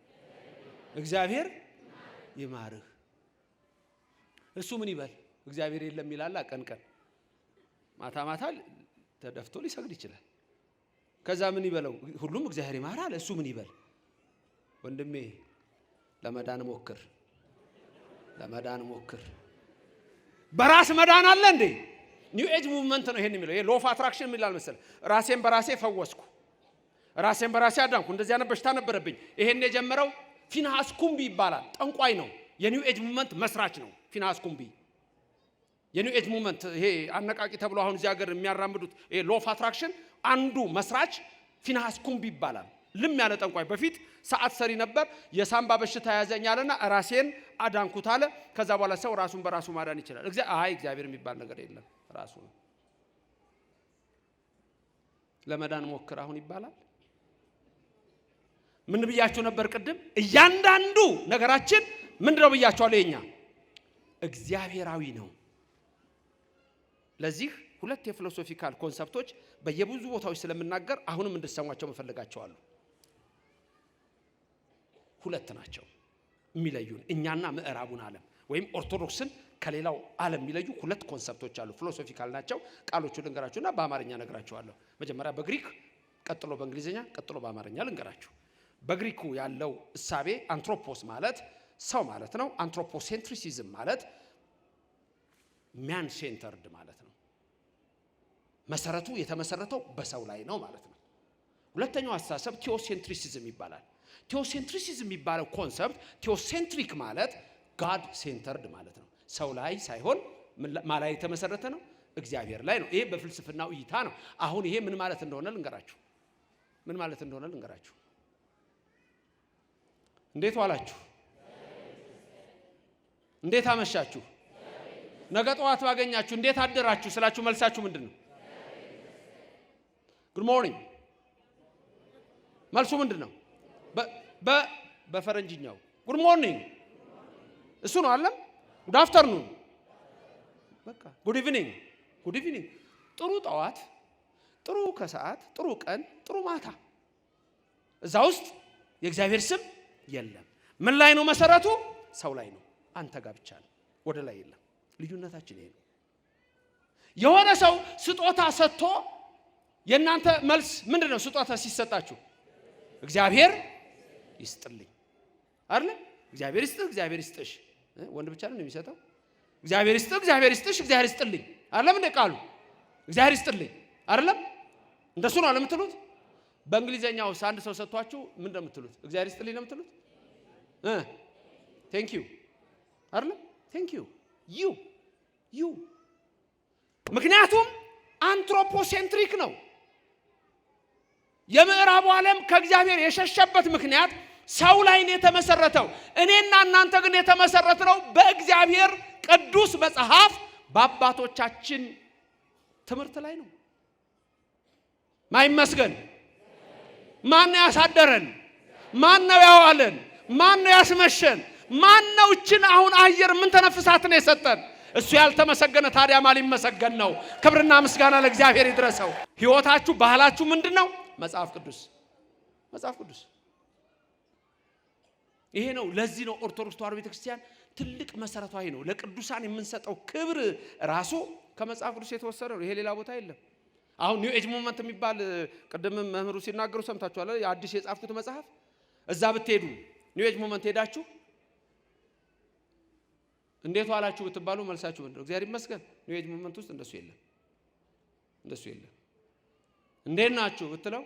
እግዚአብሔር ይማርህ። እሱ ምን ይበል? እግዚአብሔር የለም ይላል። ቀን ማታ ተደፍቶ ሊሰግድ ይችላል። ከዛ ምን ይበለው? ሁሉም እግዚአብሔር ይማራል። እሱ ምን ይበል? ወንድሜ ለመዳን ሞክር። በራስ መዳን አለ እንዴ? ኒው ኤጅ ሙቭመንት ነው ይሄን የሚለው። ይሄ ሎ ኦፍ አትራክሽን የሚላል መሰለ። ራሴን በራሴ ፈወስኩ፣ ራሴን በራሴ አዳንኩ። እንደዚህ አይነት በሽታ ነበረብኝ። ይሄን የጀመረው ፊንሃስ ኩምቢ ይባላል። ጠንቋይ ነው። የኒው ኤጅ ሙቭመንት መስራች ነው ፊንሃስ ኩምቢ። የኒው ኤጅ ሙቭመንት ይሄ አነቃቂ ተብሎ አሁን እዚህ ሀገር የሚያራምዱት ይሄ ሎ ኦፍ አትራክሽን አንዱ መስራች ፊንሃስ ኩምቢ ይባላል። ልም ያለ ጠንቋይ። በፊት ሰዓት ሰሪ ነበር። የሳምባ በሽታ ያዘኝ አለና ራሴን አዳንኩት አለ። ከዛ በኋላ ሰው ራሱን በራሱ ማዳን ይችላል። እግዚአብሔር የሚባል ነገር የለም፣ ራሱ ነው። ለመዳን ሞክር አሁን ይባላል። ምን ብያችሁ ነበር ቅድም? እያንዳንዱ ነገራችን ምንድነው ብያችኋለሁ? የኛ እግዚአብሔራዊ ነው። ለዚህ ሁለት የፊሎሶፊካል ኮንሰፕቶች በየብዙ ቦታዎች ስለምናገር አሁንም እንድትሰሟቸው መፈልጋቸዋለሁ። ሁለት ናቸው የሚለዩን እኛና ምዕራቡን ዓለም ወይም ኦርቶዶክስን ከሌላው ዓለም የሚለዩ ሁለት ኮንሰፕቶች አሉ። ፊሎሶፊካል ናቸው። ቃሎቹን ልንገራችሁና በአማርኛ ነግራችኋለሁ። መጀመሪያ በግሪክ፣ ቀጥሎ በእንግሊዝኛ፣ ቀጥሎ በአማርኛ ልንገራችሁ። በግሪኩ ያለው እሳቤ አንትሮፖስ ማለት ሰው ማለት ነው። አንትሮፖሴንትሪሲዝም ማለት ማን ሴንተርድ ማለት ነው። መሰረቱ የተመሰረተው በሰው ላይ ነው ማለት ነው። ሁለተኛው አስተሳሰብ ቴዎሴንትሪሲዝም ይባላል። ቴዎሴንትሪሲዝም የሚባለው ኮንሰፕት ቴዎሴንትሪክ ማለት ጋድ ሴንተርድ ማለት ነው። ሰው ላይ ሳይሆን ማላይ የተመሰረተ ነው፣ እግዚአብሔር ላይ ነው። ይሄ በፍልስፍናው እይታ ነው። አሁን ይሄ ምን ማለት እንደሆነ ልንገራችሁ። እንዴት ዋላችሁ? እንዴት አመሻችሁ? ነገ ጠዋት ባገኛችሁ እንዴት አደራችሁ ስላችሁ መልሳችሁ ምንድነው? ጉድ ሞርኒንግ። መልሱ ምንድነው? በፈረንጅኛው ጉድ ሞርኒንግ እሱ ነው አይደል? ጉድ አፍተርኑን፣ በቃ ጉድ ኢቭኒንግ። ጥሩ ጠዋት፣ ጥሩ ከሰዓት፣ ጥሩ ቀን፣ ጥሩ ማታ። እዛ ውስጥ የእግዚአብሔር ስም የለም። ምን ላይ ነው መሰረቱ? ሰው ላይ ነው። አንተ ጋር ብቻ ነው፣ ወደ ላይ የለም። ልዩነታችን ይሄ ነው። የሆነ ሰው ስጦታ ሰጥቶ የእናንተ መልስ ምንድነው? ስጦታ ሲሰጣችሁ እግዚአብሔር ይስጥልኝ አይደል? እግዚአብሔር ይስጥህ፣ እግዚአብሔር ይስጥሽ። ወንድ ብቻ ነው የሚሰጠው። እግዚአብሔር ይስጥህ፣ እግዚአብሔር ይስጥሽ፣ እግዚአብሔር ይስጥልኝ አይደለም እንደ ቃሉ እግዚአብሔር ይስጥልኝ አይደለም? እንደሱ ነው ለምትሉት። በእንግሊዘኛው አንድ ሰው ሰጥቷችሁ ምን እንደምትሉት? እግዚአብሔር ይስጥልኝ ነው የምትሉት? ቴንክ ዩ አይደለም? ቴንክ ዩ ምክንያቱም አንትሮፖሴንትሪክ ነው። የምዕራቡ ዓለም ከእግዚአብሔር የሸሸበት ምክንያት ሰው ላይ ነው የተመሰረተው። እኔና እናንተ ግን የተመሰረተው በእግዚአብሔር ቅዱስ መጽሐፍ በአባቶቻችን ትምህርት ላይ ነው። ማይመስገን ማን ያሳደረን? ማን ነው ያዋለን? ማን ነው ያስመሸን? ማን ነው እችን አሁን አየር ምን ተነፍሳትን የሰጠን? እሱ ያልተመሰገነ ታዲያ ማን ሊመሰገን ነው? ክብርና ምስጋና ለእግዚአብሔር ይድረሰው። ህይወታችሁ ባህላችሁ ምንድነው? መጽሐፍ ቅዱስ። ይሄ ነው። ለዚህ ነው ኦርቶዶክስ ተዋሕዶ ቤተክርስቲያን ትልቅ መሰረታዊ ነው። ለቅዱሳን የምንሰጠው ክብር ራሱ ከመጽሐፍ ቅዱስ የተወሰደ ነው። ይሄ ሌላ ቦታ የለም። አሁን ኒው ኤጅ ሙቭመንት የሚባል ቅድም መምህሩ ሲናገሩ ሰምታችኋል። አዲስ የጻፍኩት መጽሐፍ እዛ ብትሄዱ ኒው ኤጅ ሙቭመንት ሄዳችሁ እንዴት ዋላችሁ ብትባሉ መልሳችሁ ምንድነው? እግዚአብሔር ይመስገን። ኒው ኤጅ ሙቭመንት ውስጥ እንደሱ የለም። እንዴት ናችሁ ብትለው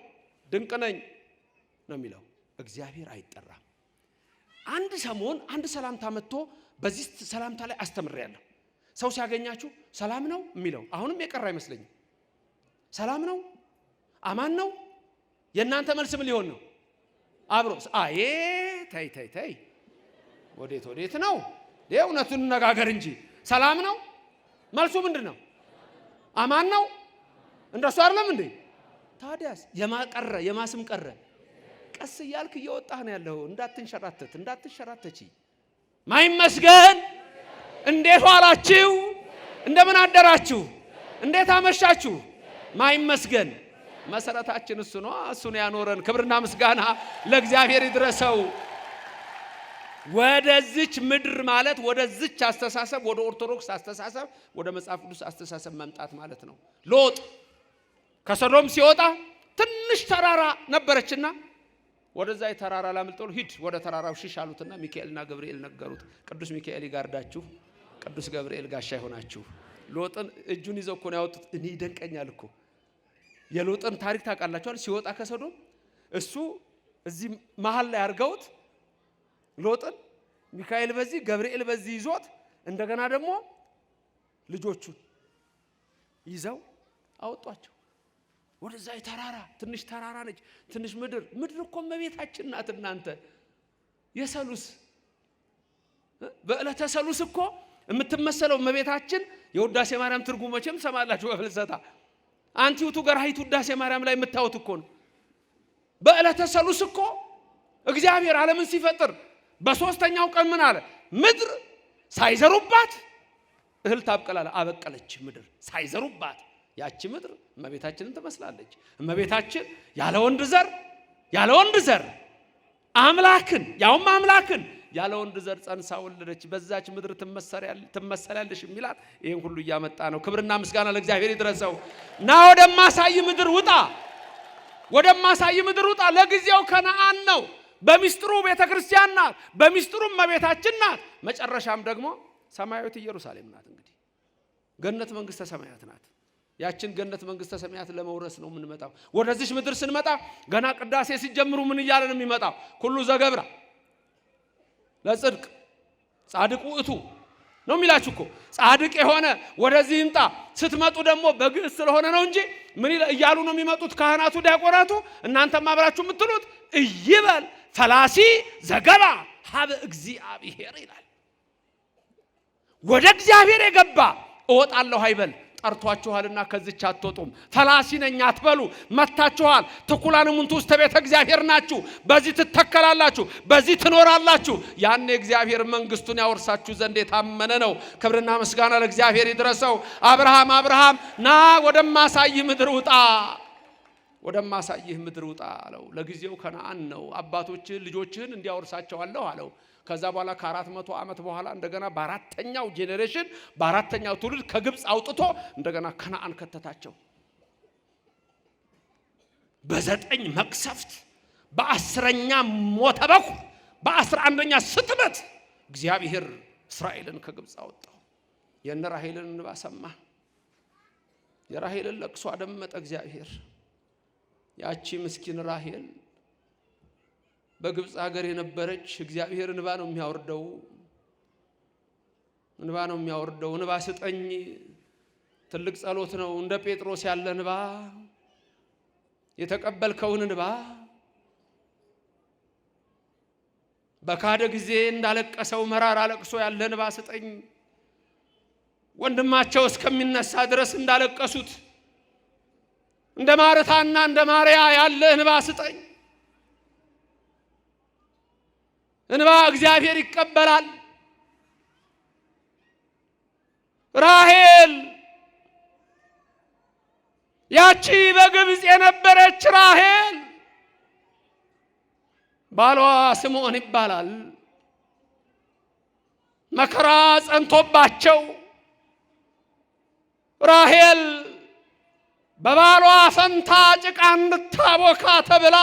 ድንቅ ነኝ ነው የሚለው። እግዚአብሔር አይጠራም። አንድ ሰሞን አንድ ሰላምታ መጥቶ በዚህ ሰላምታ ላይ አስተምሬያለሁ። ሰው ሲያገኛችሁ ሰላም ነው የሚለው አሁንም የቀረ አይመስለኝም። ሰላም ነው፣ አማን ነው። የእናንተ መልስ ምን ሊሆን ነው? አብሮ አይ ታይ ወዴት ነው? እውነቱን እንነጋገር እንጂ ሰላም ነው መልሱ ምንድን ነው? አማን ነው። እንደሱ አይደለም እንዴ? ታዲያስ የማቀረ የማስም ቀረ። ቀስ እያልክ እየወጣህ ነው ያለው። እንዳትንሸራተች ማይመስገን። እንዴት ዋላችሁ? እንደምን አደራችሁ? እንዴት አመሻችሁ? ማይመስገን። መሰረታችን እሱ ነው። እሱን ያኖረን። ክብርና ምስጋና ለእግዚአብሔር ይድረሰው። ወደዚች ምድር ማለት ወደዚች አስተሳሰብ፣ ወደ ኦርቶዶክስ አስተሳሰብ፣ ወደ መጽሐፍ ቅዱስ አስተሳሰብ መምጣት ማለት ነው። ሎጥ ከሰዶም ሲወጣ ትንሽ ተራራ ነበረችና ወደዛ ተራራ ላምልጠው ሂድ ወደ ተራራው ሽሽ አሉትና ሚካኤልና ገብርኤል ነገሩት። ቅዱስ ሚካኤል ይጋርዳችሁ፣ ቅዱስ ገብርኤል ጋሻ ይሆናችሁ። ሎጥን እጁን ይዘው እኮ ነው ያወጡት። እኔ ይደንቀኛል እኮ የሎጥን ታሪክ ታውቃላችኋል። ሲወጣ ከሰዶም እሱ እዚህ መሃል ላይ አርገውት ሎጥን ሚካኤል በዚህ ገብርኤል በዚህ ይዞት እንደገና ደግሞ ልጆቹን ይዘው አወጧቸው ወደዛ ተራራ። ትንሽ ተራራ ነች፣ ትንሽ ምድር እኮ እመቤታችን ናት። እናንተ የሰሉስ በዕለተ ሰሉስ እኮ የምትመሰለው እመቤታችን የውዳሴ ማርያም ትርጉም መቼም ሰማላችሁ በፍልሰታ አንቲውቱ ገራሂቱ ውዳሴ ማርያም ላይ የምታዩት እኮ ነው። በዕለተ ሰሉስ እኮ እግዚአብሔር ዓለምን ሲፈጥር በሶስተኛው ቀን ምን አለ? ምድር ሳይዘሩባት እህል ታብቀላለ። አበቀለች ምድር ሳይዘሩባት። ያቺ ምድር እመቤታችንን ትመስላለች። እመቤታችን ያለ ወንድ ዘር አምላክን ያውም አምላክን ያለ ወንድ ዘር ጸንሳ ወለደች። በዛች ምድር ትመሰላለሽ የሚላት ይሄን ሁሉ እያመጣ ነው። ክብርና ምስጋና ለእግዚአብሔር ይድረሰው። ና ወደማሳይ ምድር ውጣ። ለጊዜው ከነዓን ነው። በሚስጥሩ ቤተክርስቲያን ናት። በሚስጥሩም እመቤታችን ናት። መጨረሻም ደግሞ ሰማያዊት ኢየሩሳሌም ናት። እንግዲህ ገነት መንግስተ ሰማያት ናት። ያችን ገነት መንግስተ ሰማያት ለመውረስ ነው የምንመጣው። ወደዚህ ምድር ስንመጣ ገና ቅዳሴ ሲጀምሩ ምን እያለ ነው የሚመጣው? ኩሉ ዘገብራ ለጽድቅ ጻድቁ እቱ ነው የሚላችሁ እኮ። ጻድቅ የሆነ ወደዚህ ይምጣ። ስትመጡ ደግሞ በግዕዝ ስለሆነ ነው እንጂ ምን እያሉ ነው የሚመጡት? ካህናቱ ዲያቆናቱ፣ እናንተም አብራችሁ የምትሉት ይበል ፈላሲ ዘገባ ሀበ እግዚአብሔር ይላል። ወደ እግዚአብሔር የገባ እወጣለሁ አይበል። ጠርቷችኋልና ከዚች አትወጡም። ፈላሲ ነኝ አትበሉ። መታችኋል። ትኩላን ሙንቱ ውስጥ ቤተ እግዚአብሔር ናችሁ። በዚህ ትተከላላችሁ፣ በዚህ ትኖራላችሁ። ያን የእግዚአብሔር መንግስቱን ያወርሳችሁ ዘንድ የታመነ ነው። ክብርና ምስጋና ለእግዚአብሔር ይድረሰው። አብርሃም ና ወደማሳይህ ምድር ውጣ አለው። ለጊዜው ከነዓን ነው። አባቶችህን ልጆችህን እንዲያወርሳቸዋለሁ አለው። ከዛ በኋላ ከ400 ዓመት በኋላ እንደገና በአራተኛው ጄኔሬሽን በአራተኛው ትውልድ ከግብፅ አውጥቶ እንደገና ከነዓን ከተታቸው። በ9 መቅሰፍት፣ በ10ኛ ሞተ በኩር፣ በ11ኛ ስትመት እግዚአብሔር እስራኤልን ከግብፅ አወጣው። የነ ራሔልን እንባ ሰማ። የራሔልን ለቅሶ አደመጠ እግዚአብሔር። ያቺ ምስኪን ራሔል በግብፅ ሀገር የነበረች እግዚአብሔር እንባ ነው የሚያወርደው። እንባ ስጠኝ ትልቅ ጸሎት ነው። እንደ ጴጥሮስ ያለ እንባ፣ የተቀበልከውን እንባ በካደ ጊዜ እንዳለቀሰው መራራ ለቅሶ ያለ እንባ ስጠኝ። ወንድማቸው እስከሚነሳ ድረስ እንዳለቀሱት እንደ ማርታና እንደ ማርያ ያለ እንባ ስጠኝ። እንባ እግዚአብሔር ይቀበላል። ራሔል ያቺ በግብፅ የነበረች ራሔል ባሏ ስምዖን ይባላል። መከራ ጸንቶባቸው ራሔል በባሏ ፈንታ ጭቃ እንድታቦካ ተብላ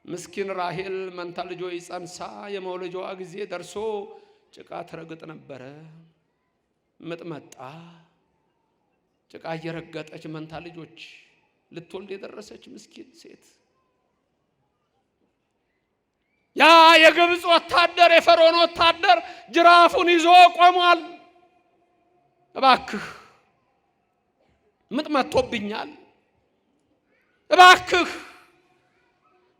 ምስኪን ራሔል መንታ ልጆች ጸንሳ የመውለጃዋ ጊዜ ደርሶ ጭቃ ትረግጥ ነበረ። ምጥ መጣ። ጭቃ እየረገጠች መንታ ልጆች ልትወልድ የደረሰች ምስኪን ሴት። ያ የግብፅ ወታደር የፈርዖን ወታደር ጅራፉን ይዞ ቆሟል። እባክህ ምጥ መጥቶብኛል፣ እባክህ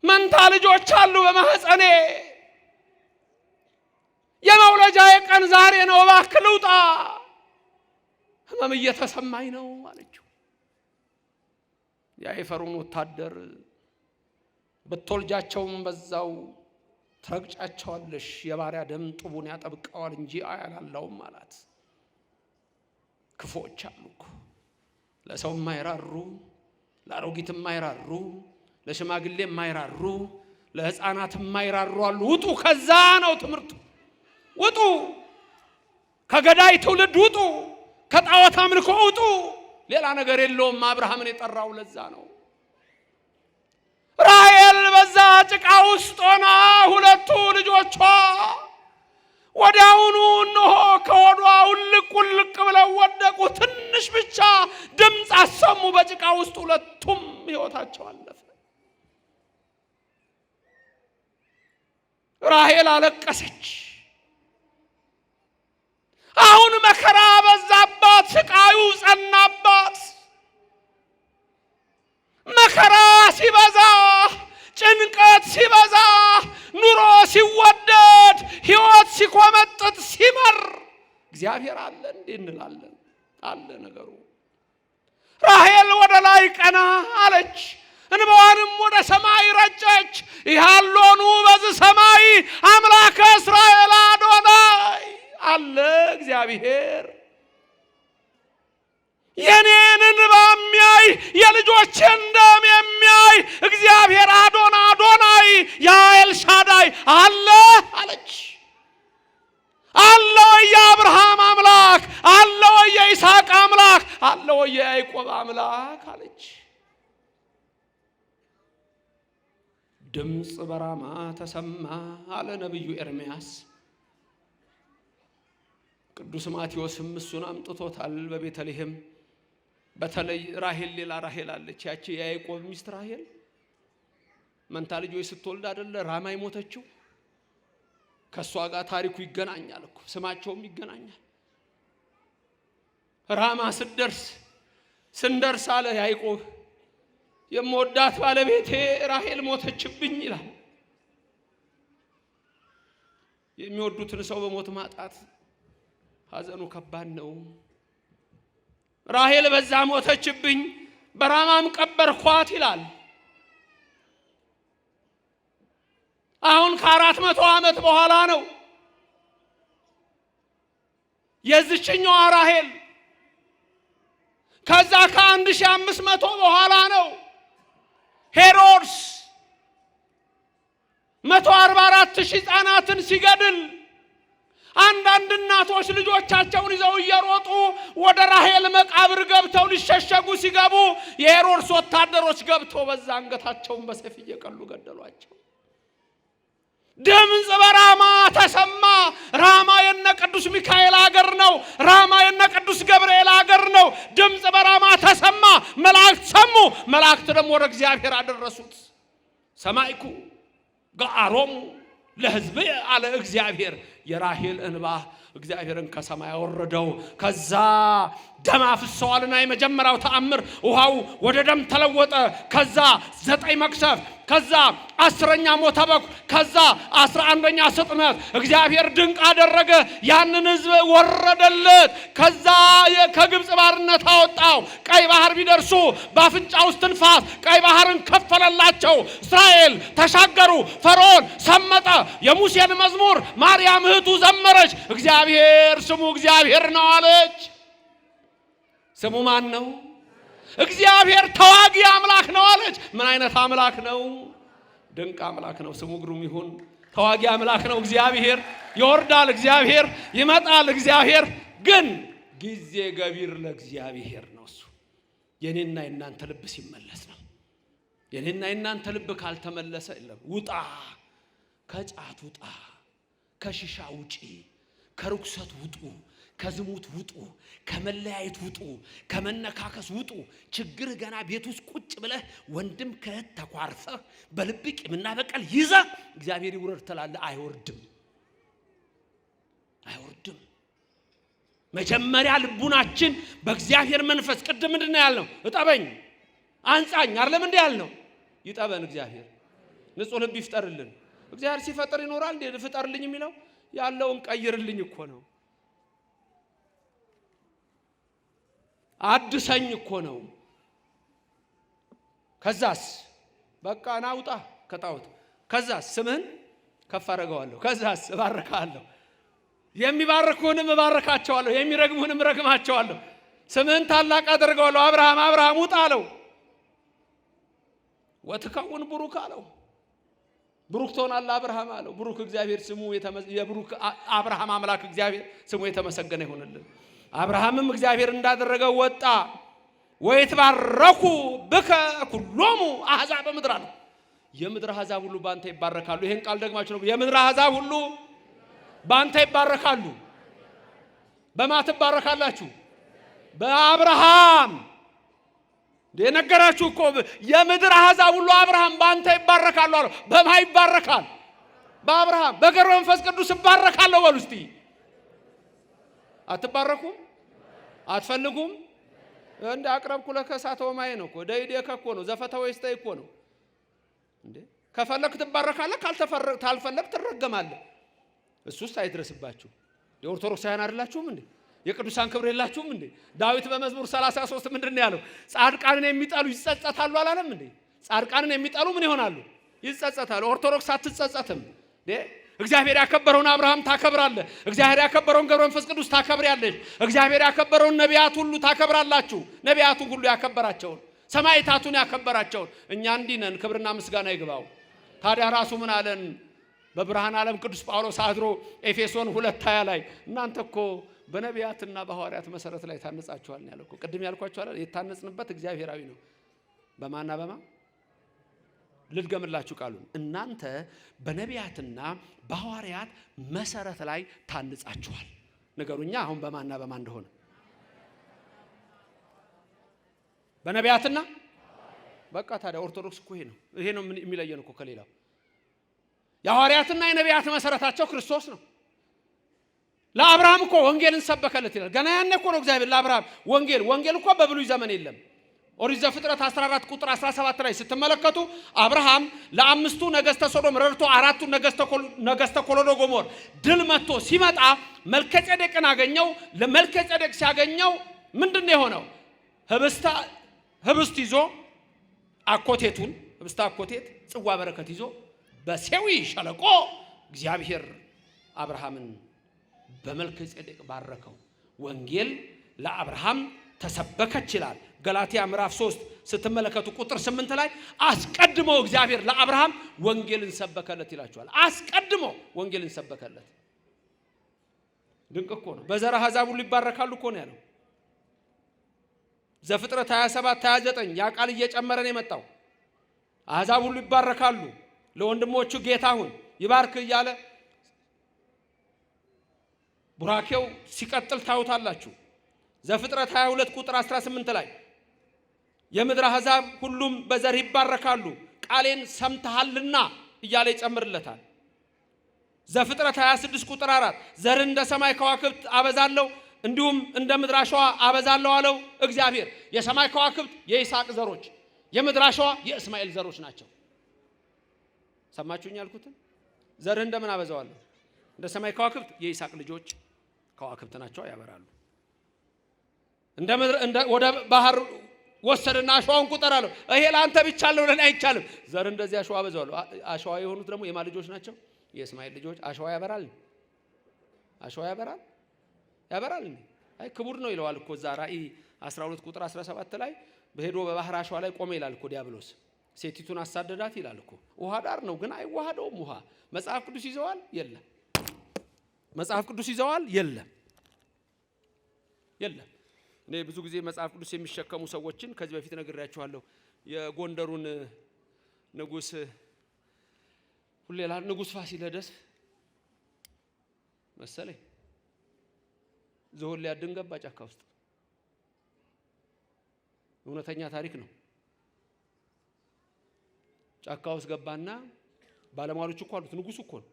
መንታ ልጆች አሉ በማህፀኔ፣ የመውለጃዬ ቀን ዛሬ ነው፣ እባክህ ልውጣ፣ ህመም እየተሰማኝ ነው አለችው። ያ የፈርዖን ወታደር ብትወልጃቸውም በዛው ትረግጫቸዋለሽ፣ የባሪያ ደም ጡቡን ያጠብቀዋል እንጂ አያላላውም አላት። ክፉዎች አሉ እኮ ለሰው የማይራሩ፣ ለአሮጊት የማይራሩ፣ ለሽማግሌ የማይራሩ፣ ለህፃናት የማይራሩ አሉ። ውጡ! ከዛ ነው ትምህርቱ። ውጡ! ከገዳይ ትውልድ ውጡ! ከጣዖት አምልኮ ውጡ! ሌላ ነገር የለውም። አብርሃምን የጠራው ለዛ ነው። ራሔል በዛ ጭቃ ውስጥ ሆና ሁለቱ ልጆቿ ወዲያውኑ እነሆ ከሆዷ ውልቅ ውልቅ ብለው ወደቁ። ትንሽ ብቻ ድምፅ አሰሙ። በጭቃ ውስጥ ሁለቱም ሕይወታቸው አለፈ። ራሔል አለቀሰች። አሁን መከራ በዛባት፣ ስቃዩ ጸናባት። መከራ ሲበዛ፣ ጭንቀት ሲበዛ፣ ኑሮ ሲወደድ፣ ሕይወት ሲኮመጥጥ ሲመር እግዚአብሔር አለ እንዴ እንላለን። አለ ነገሩ። ራሔል ወደ ላይ ቀና አለች፣ እንባዋንም ወደ ሰማይ ረጨች። ይሃሎኑ በዚህ ሰማይ አምላከ እስራኤል አዶናይ አለ እግዚአብሔር። የኔን እንባ የሚያይ የልጆችን ደም የሚያይ እግዚአብሔር አዶናይ ያ ኤልሻዳይ አለ አለች። አለ ወይ የአብርሃም አምላክ፣ አለ ወይ የይስሐቅ አምላክ፣ አለ ወይ የያዕቆብ አምላክ አለች። ድምፅ በራማ ተሰማ አለ ነቢዩ ኤርምያስ። ቅዱስ ማቴዎስም እሱን አምጥቶታል በቤተልሔም። በተለይ ራሔል፣ ሌላ ራሔል አለች። ያቺ የያዕቆብ ሚስት ራሔል መንታ ልጆች ስትወልድ አይደለ ራማ የሞተችው? ከሷ ጋር ታሪኩ ይገናኛል እኮ፣ ስማቸውም ይገናኛል። ራማ ስንደርስ አለ ያዕቆብ የምወዳት ባለቤቴ ራሔል ሞተችብኝ ይላል። የሚወዱትን ሰው በሞት ማጣት ሐዘኑ ከባድ ነው። ራሔል በዛ ሞተችብኝ፣ በራማም ቀበርኳት ይላል። አሁን ከ400 ዓመት በኋላ ነው የዚችኛዋ ራሔል። ከዛ ከ1500 በኋላ ነው ሄሮድስ 144,000 ሕፃናትን ሲገድል አንዳንድ እናቶች ልጆቻቸውን ይዘው እየሮጡ ወደ ራሔል መቃብር ገብተው ሊሸሸጉ ሲገቡ የሄሮድስ ወታደሮች ገብተው በዛ አንገታቸውን በሰይፍ እየቀሉ ገደሏቸው። ድምፅ በራማ ተሰማ። ራማ የነ ቅዱስ ሚካኤል አገር ነው። ራማ የነ ቅዱስ ገብርኤል አገር ነው። ድምፅ በራማ ተሰማ። መላእክት ሰሙ። መላእክት ደግሞ ወደ እግዚአብሔር አደረሱት። ሰማይኩ ገአሮሙ ለሕዝብ አለ እግዚአብሔር። የራሔል እንባ እግዚአብሔርን ከሰማይ አወረደው። ከዛ ደም አፍሰዋልና የመጀመሪያው ተአምር ውሃው ወደ ደም ተለወጠ። ከዛ 9 መቅሰፍ፣ ከዛ 10ኛ ሞተ በኩር፣ ከዛ 11ኛ ስጥመት እግዚአብሔር ድንቅ አደረገ። ያንን ሕዝብ ወረደለት። ከዛ ከግብፅ ባርነት አወጣው። ቀይ ባህር ቢደርሱ በአፍንጫ ውስጥ ትንፋስ ቀይ ባህርን ከፈለላቸው። እስራኤል ተሻገሩ። ፈርዖን ሰመጠ። የሙሴን መዝሙር ማርያም እህቱ ዘመረች። እግዚአብሔር ስሙ እግዚአብሔር ነው አለች። ስሙ ማን ነው? እግዚአብሔር ተዋጊ አምላክ ነው አለች። ምን አይነት አምላክ ነው? ድንቅ አምላክ ነው። ስሙ ግሩም ይሁን። ተዋጊ አምላክ ነው እግዚአብሔር። ይወርዳል እግዚአብሔር፣ ይመጣል እግዚአብሔር። ግን ጊዜ ገቢር ለእግዚአብሔር ነው እሱ። የኔና የናንተ ልብ ሲመለስ ነው። የኔና የናንተ ልብ ካልተመለሰ የለም። ውጣ፣ ከጫት ውጣ፣ ከሽሻ ውጪ፣ ከርኩሰት ውጡ፣ ከዝሙት ውጡ፣ ከመለያየት ውጡ፣ ከመነካከስ ውጡ። ችግር ገና ቤት ውስጥ ቁጭ ብለህ ወንድም ከእህት ተኳርፈህ በልብ ቂምና በቀል ይዘህ እግዚአብሔር ይውረድ ትላለህ። አይወርድም። መጀመሪያ ልቡናችን በእግዚአብሔር መንፈስ ቅድም ምንድነው ያልነው? እጠበኝ አንጻኝ አይደለም እንዴ ያልነው? ይጠበን እግዚአብሔር፣ ንጹህ ልብ ይፍጠርልን። እግዚአብሔር ሲፈጥር ይኖራል እንዴ? ፍጠርልኝ የሚለው ያለውን ቀይርልኝ እኮ ነው። አድሰኝ እኮ ነው። ከዛስ በቃ ናውጣ ከጣውት። ከዛስ ስምህን ከፍ አደርገዋለሁ። ከዛስ እባርካለሁ። የሚባርኩህንም እባርካቸዋለሁ፣ የሚረግሙህንም እረግማቸዋለሁ። ስምህን ታላቅ አደርገዋለሁ። አብርሃም ውጣ አለው። ወትከውን ቡሩክ አለው። ብሩክ ትሆናለህ አብርሃም አለው። ብሩክ እግዚአብሔር ስሙ የብሩክ አብርሃም አምላክ እግዚአብሔር ስሙ የተመሰገነ ይሁንልን። አብርሃምም እግዚአብሔር እንዳደረገው ወጣ። ወይትባረኩ ብከ ኩሎሙ አሕዛብ ምድር አለው። የምድር አሕዛብ ሁሉ ባንተ ይባረካሉ። ይሄን ቃል ደግማችሁ ነው። የምድር አሕዛብ ሁሉ ባንተ ይባረካሉ። በማ ትባረካላችሁ? በአብርሃም የነገራችሁ እኮ የምድር አሕዛብ ሁሉ አብርሃም ባንተ ይባረካሉ አለው። በማ ይባረካል? በአብርሃም። በገብረ መንፈስ ቅዱስ ይባረካለሁ በሉ እስቲ። አትባረኩም? አትፈልጉም? እንደ አቅረብኩ ለከ እሳተ ወማየ ነው እኮ ደይዴከ እኮ ነው ዘፈተወ ይስጠይ እኮ ነው እንዴ። ከፈለክ ትባረካለህ፣ ካልፈለክ ትረገማለህ። እሱስ አይድረስባችሁ። የኦርቶዶክሳውያን አይደላችሁም እንዴ? የቅዱሳን ክብር የላችሁም እንዴ? ዳዊት በመዝሙር 33 ምንድነው ያለው? ጻድቃንን የሚጠሉ ይጸጸታሉ አላለም እንዴ? ጻድቃንን የሚጠሉ ምን ይሆናሉ? ይጸጸታሉ። ኦርቶዶክስ አትጸጸትም እንዴ? እግዚአብሔር ያከበረውን አብርሃም ታከብራለህ። እግዚአብሔር ያከበረውን ገብረ መንፈስ ቅዱስ ታከብሪያለሽ። እግዚአብሔር ያከበረውን ነቢያት ሁሉ ታከብራላችሁ። ነቢያቱን ሁሉ ያከበራቸውን፣ ሰማዕታቱን ያከበራቸውን እኛ እንዲህ ነን። ክብርና ምስጋና ይግባው። ታዲያ ራሱ ምን አለን? በብርሃን ዓለም ቅዱስ ጳውሎስ አድሮ ኤፌሶን 2:20 ላይ እናንተ እኮ በነቢያትና በሐዋርያት መሰረት ላይ ታነጻችኋል ያለው እኮ። ቅድም ያልኳችሁ አይደል? የታነጽንበት እግዚአብሔራዊ ነው። በማና በማ ልድገምላችሁ ቃሉን። እናንተ በነቢያትና በሐዋርያት መሰረት ላይ ታንጻችኋል። ነገሩኛ አሁን በማና በማ እንደሆነ በነቢያትና በቃ። ታዲያ ኦርቶዶክስ እኮ ይሄ ነው የሚለየን እኮ ከሌላው። የሐዋርያትና የነቢያት መሰረታቸው ክርስቶስ ነው። ለአብርሃም እኮ ወንጌልን ሰበከለት ይላል። ገና ያኔ እኮ ነው እግዚአብሔር ለአብርሃም ወንጌል እኮ በብሉይ ዘመን የለም። ኦሪት ዘፍጥረት 14 ቁጥር 17 ላይ ስትመለከቱ አብርሃም ለአምስቱ ነገስተ ሶዶም ረድቶ አራቱን ነገስተ ኮሎዶ ጎሞር ድል መጥቶ ሲመጣ መልከጼዴቅን አገኘው። ለመልከጼዴቅ ሲያገኘው ምንድነው የሆነው? ህብስት ይዞ አኮቴቱን ህብስት አኮቴት ጽዋ በረከት ይዞ በሴዊ ሸለቆ እግዚአብሔር አብርሃምን በመልከጼዴቅ ባረከው። ወንጌል ለአብርሃም ተሰበከች ይላል። ገላትያ ምዕራፍ 3 ስትመለከቱ ቁጥር 8 ላይ አስቀድሞ እግዚአብሔር ለአብርሃም ወንጌልን ሰበከለት ይላችኋል። አስቀድሞ ወንጌልን ሰበከለት። ድንቅ እኮ ነው። በዘር አሕዛብ ሁሉ ይባረካሉ እኮ ነው ያለው። ዘፍጥረት 27 29 ያ ቃል እየጨመረ ነው የመጣው። አሕዛብ ሁሉ ይባረካሉ፣ ለወንድሞቹ ጌታ ሁን ይባርክ እያለ ቡራኬው ሲቀጥል ታዩታላችሁ። ዘፍጥረት 22 ቁጥር 18 ላይ የምድር አሕዛብ ሁሉም በዘር ይባረካሉ ቃሌን ሰምተሃልና እያለ ይጨምርለታል። ዘፍጥረት 26 ቁጥር 4 ዘር እንደ ሰማይ ከዋክብት አበዛለሁ እንዲሁም እንደ ምድር አሸዋ አበዛለሁ አለው እግዚአብሔር። የሰማይ ከዋክብት የይስሐቅ ዘሮች፣ የምድር አሸዋ የእስማኤል ዘሮች ናቸው። ሰማችሁኝ ያልኩትን? ዘርህ እንደምን አበዛዋለሁ? እንደ ሰማይ ከዋክብት የይስሐቅ ልጆች ከዋክብት ናቸው፣ ያበራሉ። እንደ ወደ ባህር ወሰደና አሸዋውን ቁጠር አለው። ይሄ ለአንተ ብቻ አለው ለኔ አይቻልም። ዘር እንደዚህ አሸዋ አበዛዋለሁ። አሸዋ የሆኑት ደግሞ የማ ልጆች ናቸው? የእስማኤል ልጆች። አሸዋ ያበራል? አሸዋ ያበራል? አይ ክቡር ነው ይለዋል እኮ እዛ ራእይ 12 ቁጥር 17 ላይ በሄዶ በባህር አሸዋ ላይ ቆመ ይላል እኮ ዲያብሎስ። ሴቲቱን አሳደዳት ይላል እኮ። ውሃ ዳር ነው ግን አይዋሃደውም ውሃ። መጽሐፍ ቅዱስ ይዘዋል? የለም። መጽሐፍ ቅዱስ ይዘዋል? የለም። እኔ ብዙ ጊዜ መጽሐፍ ቅዱስ የሚሸከሙ ሰዎችን ከዚህ በፊት ነግሬያችኋለሁ። የጎንደሩን ንጉስ ሁሌላ ንጉስ ፋሲለደስ መሰለኝ ዝሆን ሊያድን ገባ ጫካ ውስጥ። እውነተኛ ታሪክ ነው። ጫካ ውስጥ ገባና ባለሟሎች እኮ አሉት፣ ንጉሱ እኮ ነው።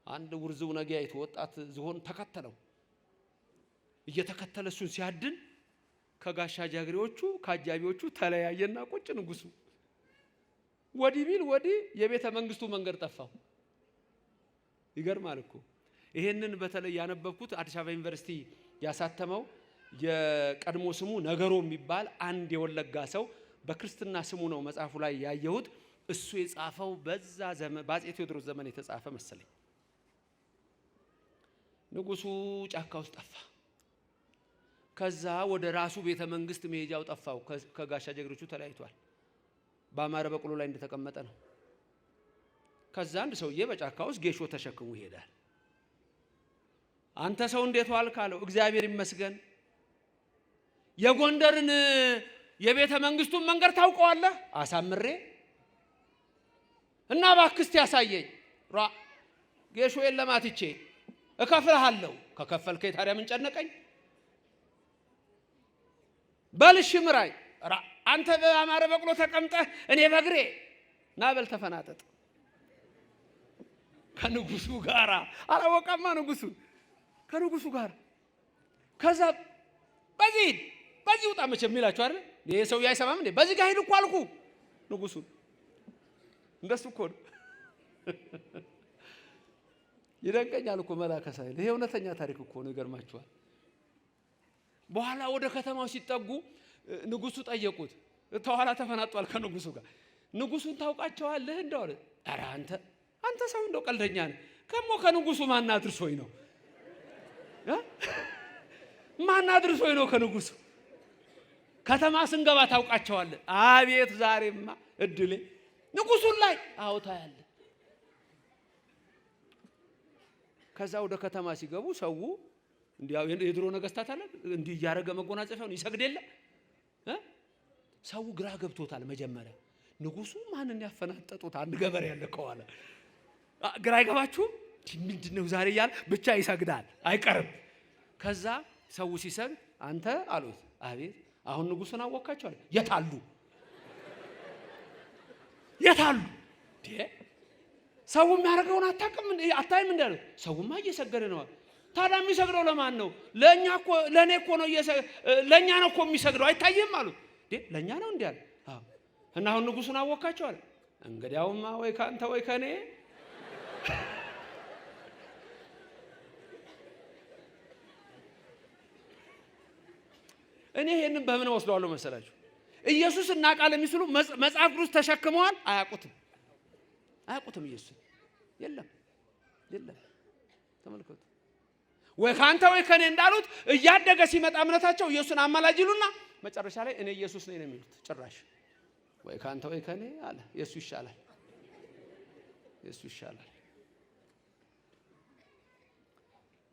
አንድ ውርዝው ነጊያ ወጣት ዝሆን ተከተለው። እየተከተለ እሱን ሲያድን ከጋሻ ጃግሬዎቹ ከአጃቢዎቹ ተለያየና ቁጭ። ንጉሱ ወዲ ቢል ወዲ የቤተ መንግስቱ መንገድ ጠፋው። ይገርማል እኮ። ይሄንን በተለይ ያነበብኩት አዲስ አበባ ዩኒቨርሲቲ ያሳተመው የቀድሞ ስሙ ነገሮ የሚባል አንድ የወለጋ ሰው በክርስትና ስሙ ነው መጽሐፉ ላይ ያየሁት። እሱ የጻፈው በዛ ዘመን በአፄ ቴዎድሮስ ዘመን የተጻፈ መሰለኝ። ንጉሱ ጫካ ውስጥ ጠፋ። ከዛ ወደ ራሱ ቤተ መንግስት መሄጃው ጠፋው። ከጋሻ ጀግሮቹ ተለያይቷል። በአማረ በቅሎ ላይ እንደተቀመጠ ነው። ከዛ አንድ ሰውዬ በጫካ ውስጥ ጌሾ ተሸክሞ ይሄዳል። አንተ ሰው እንዴት ዋልክ አለው። እግዚአብሔር ይመስገን። የጎንደርን የቤተ መንግስቱን መንገድ ታውቀዋለህ? አሳምሬ እና ባክስት ያሳየኝ። ጌሾ የለማትቼ እከፍልሃለሁ። ከከፈልከኝ ታዲያ ምን ጨነቀኝ? በልሽ ምራይ። አንተ በአማረ በቅሎ ተቀምጠህ እኔ በግሬ ና በል ተፈናጠጥ። ከንጉሱ ጋር አላወቀማ ንጉሱ ከንጉሱ ጋር። ከዛ በዚህ ውጣ መቼም የሚላችሁ አይደል? ይሄ ሰው አይሰማም እንዴ? በዚህ ጋር ሄድ እኮ አልኩ ንጉሱ። እንደሱ እኮ ነው። ይደንቀኛል እኮ መላከ ሳይል። ይሄ እውነተኛ ታሪክ እኮ ነው። ይገርማችኋል። በኋላ ወደ ከተማው ሲጠጉ ንጉሱ ጠየቁት። ተኋላ ተፈናጧል ከንጉሱ ጋር። ንጉሱን ታውቃቸዋለህ እንደው? ኧረ አንተ ሰው እንደው ቀልደኛ ነህ። ከንጉሱ ማን አድርሶኝ ነው? ማን አድርሶኝ ነው ከንጉሱ? ከተማ ስንገባ ታውቃቸዋለህ? አቤት ዛሬማ እድሌ ንጉሱን ላይ አውታ ያለ። ከዛ ወደ ከተማ ሲገቡ ሰው እንዲያው የድሮ ነገስታት አለ እንዲህ ያረገ መጎናጸፊያውን ይሰግድ የለ። ሰው ግራ ገብቶታል። መጀመሪያ ንጉሱ ማንን ያፈናጠጡት? አንድ ገበሬ ያለ ከኋላ ግራ አይገባችሁም? ምንድነው ዛሬ ያለ ብቻ ይሰግዳል አይቀርም። ከዛ ሰው ሲሰግድ አንተ አሉት። አቤት አሁን ንጉሱን አወካቸው አለ። የታሉ ሰው የሚያደርገውን አታይም እንዳለ። ሰውማ እየሰገደ ነው። ታዲያ የሚሰግደው ለማን ነው? ለእኔ እኮ ነው። ለእኛ ነው እኮ የሚሰግደው አይታይም አሉት። ለእኛ ነው እንዲህ አለ። እና አሁን ንጉሱን አወካቸው አለ። እንግዲያውማ ወይ ካንተ ወይ ከኔ እኔ ይሄንን በምን ወስደዋለሁ መሰላችሁ? ኢየሱስ እና ቃል የሚስሉ መጽሐፍ ቅዱስ ተሸክመዋል። አያውቁትም ኢየሱስ የለም። ተመልከቱ። ወይ ካንተ ወይ ከኔ እንዳሉት እያደገ ሲመጣ እምነታቸው ኢየሱስን አማላጅ ይሉና መጨረሻ ላይ እኔ ኢየሱስ ነኝ ነው የሚሉት። ጭራሽ ወይ ካንተ ወይ ከኔ አለ። ኢየሱስ ይሻላል።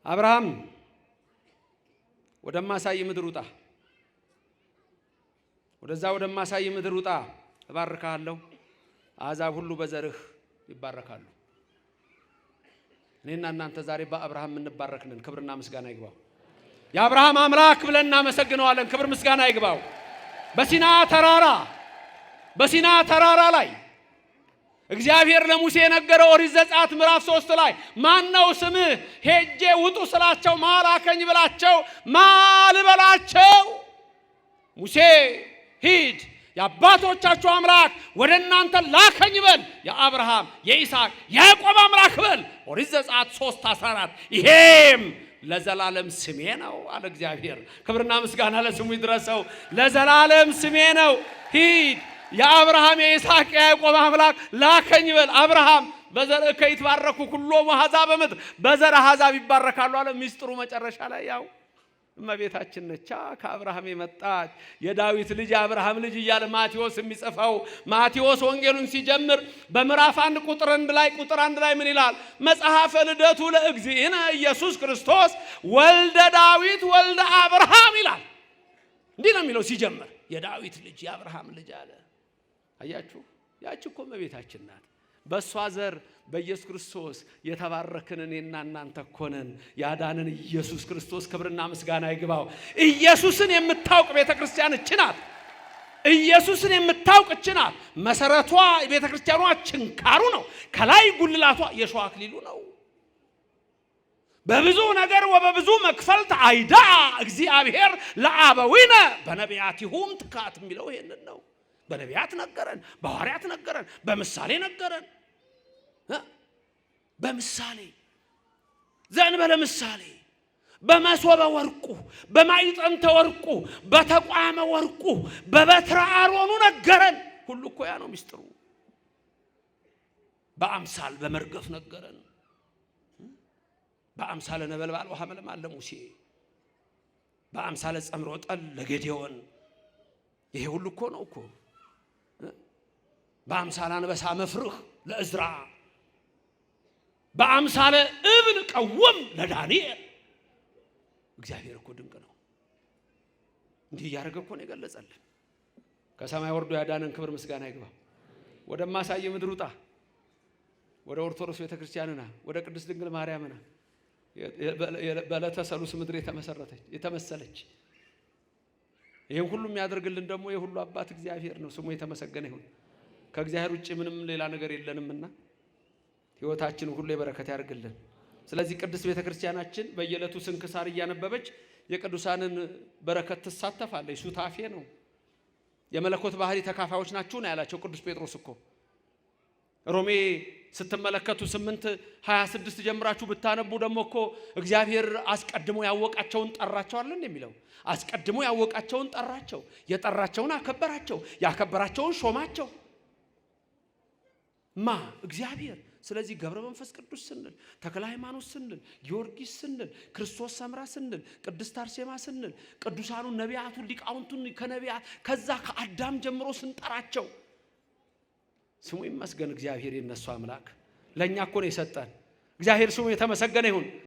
አብርሃም ወደማሳይ ምድር ውጣ፣ ወደዛ ወደማሳይ ምድር ውጣ፣ እባርካለሁ፣ አሕዛብ ሁሉ በዘርህ ይባረካሉ። እኔና እናንተ ዛሬ በአብርሃም እንባረክነን። ክብርና ምስጋና ይግባው። የአብርሃም አምላክ ብለን እናመሰግነዋለን። ክብር ምስጋና ይግባው። በሲና ተራራ ላይ እግዚአብሔር ለሙሴ የነገረው ኦሪት ዘጸአት ምዕራፍ 3 ላይ ማነው ስምህ? ሄጄ ውጡ ስላቸው ማላከኝ ብላቸው ማልበላቸው? ሙሴ ሂድ የአባቶቻችሁ አምላክ ወደ እናንተ ላከኝ በል። የአብርሃም የይስሐቅ የያዕቆብ አምላክ በል። ኦሪት ዘጸአት 3:14 ይሄም ለዘላለም ስሜ ነው አለ እግዚአብሔር። ክብርና ምስጋና ለስሙ ይድረሰው። ለዘላለም ስሜ ነው። ሂድ የአብርሃም የይስሐቅ የያዕቆብ አምላክ ላከኝ በል። አብርሃም በዘርህ ይትባረኩ ኩሎሙ አሕዛብ በምድር፣ በዘር አሕዛብ ይባረካሉ አለ። ሚስጥሩ መጨረሻ ላይ ያው እመቤታችን ነች። ከአብርሃም የመጣች የዳዊት ልጅ የአብርሃም ልጅ እያለ ማቴዎስ የሚጽፈው። ማቴዎስ ወንጌሉን ሲጀምር በምዕራፍ 1 ቁጥር 1 ላይ ምን ይላል? መጽሐፈ ልደቱ ለእግዚእነ ኢየሱስ ክርስቶስ ወልደ ዳዊት ወልደ አብርሃም ይላል። እንዲህ ነው የሚለው ሲጀምር፣ የዳዊት ልጅ የአብርሃም ልጅ አለ። አያችሁ፣ ያች እኮ እመቤታችን ናት። በእሷ ዘር በኢየሱስ ክርስቶስ የተባረክን እኔና እናንተ እኮ ነን። ያዳንን ኢየሱስ ክርስቶስ ክብርና ምስጋና ይግባው። ኢየሱስን የምታውቅ ቤተክርስቲያን እቺ ናት። ኢየሱስን የምታውቅ እቺ ናት። መሰረቷ ቤተክርስቲያኗ ችንካሩ ነው። ከላይ ጉልላቷ የሸዋ አክሊሉ ነው። በብዙ ነገር ወበብዙ መክፈልት አይዳ እግዚአብሔር ለአበዊነ በነቢያቲሁም ትካት የሚለው ይሄንን ነው። በነቢያት ነገረን፣ በሐዋርያት ነገረን፣ በምሳሌ ነገረን። በምሳሌ ዘእንበለ ምሳሌ በመሶበ ወርቁ በማይጠንተ ወርቁ በተቋመ ወርቁ በበትረ አሮኑ ነገረን። ሁሉ እኮ ያ ነው ሚስጥሩ። በአምሳል በመርገፍ ነገረን። በአምሳለ ነበልባል ወሐመልማል ለሙሴ፣ በአምሳለ ጸምሮ ጠል ለጌዴዎን። ይሄ ሁሉ እኮ ነው እኮ። በአምሳለ አንበሳ መፍርህ ለእዝራ፣ በአምሳለ እብን ቀወም ለዳንኤል። እግዚአብሔር እኮ ድንቅ ነው። እንዲህ እያደረገ እኮ ነው የገለጸልን። ከሰማይ ወርዶ ያዳነን ክብር ምስጋና ይግባው። ወደማሳየ ምድር ውጣ፣ ወደ ኦርቶዶክስ ቤተክርስቲያንና ወደ ቅድስት ድንግል ማርያምና በዕለተ ሰሉስ ምድር የተመሰለች ይሄን ሁሉ የሚያደርግልን ደግሞ የሁሉ አባት እግዚአብሔር ነው። ስሙ የተመሰገነ ይሁን። ከእግዚአብሔር ውጪ ምንም ሌላ ነገር የለንምና ሕይወታችን ሁሉ የበረከት ያድርግልን። ስለዚህ ቅድስት ቤተክርስቲያናችን በየዕለቱ ስንክሳር እያነበበች የቅዱሳንን በረከት ትሳተፋለች። ሱታፌ ነው። የመለኮት ባህሪ ተካፋዮች ናችሁ ነው ያላቸው ቅዱስ ጴጥሮስ እኮ። ሮሜ ስትመለከቱ 8:26 ጀምራችሁ ብታነቡ ደግሞ እኮ እግዚአብሔር አስቀድሞ ያወቃቸውን ጠራቸው አይደል የሚለው። አስቀድሞ ያወቃቸውን ጠራቸው፣ የጠራቸውን አከበራቸው፣ ያከበራቸውን ሾማቸው። እግዚአብሔር። ስለዚህ ገብረ መንፈስ ቅዱስ ስንል፣ ተክለ ሃይማኖት ስንል፣ ጊዮርጊስ ስንል፣ ክርስቶስ ሰምራ ስንል፣ ቅድስት አርሴማ ስንል፣ ቅዱሳኑን ነቢያቱን ሊቃውንቱን ከነቢያት ከዛ ከአዳም ጀምሮ ስንጠራቸው ስሙ ይመስገን። እግዚአብሔር የነሱ አምላክ ለኛ እኮ ነው የሰጠን። እግዚአብሔር ስሙ የተመሰገነ ይሁን።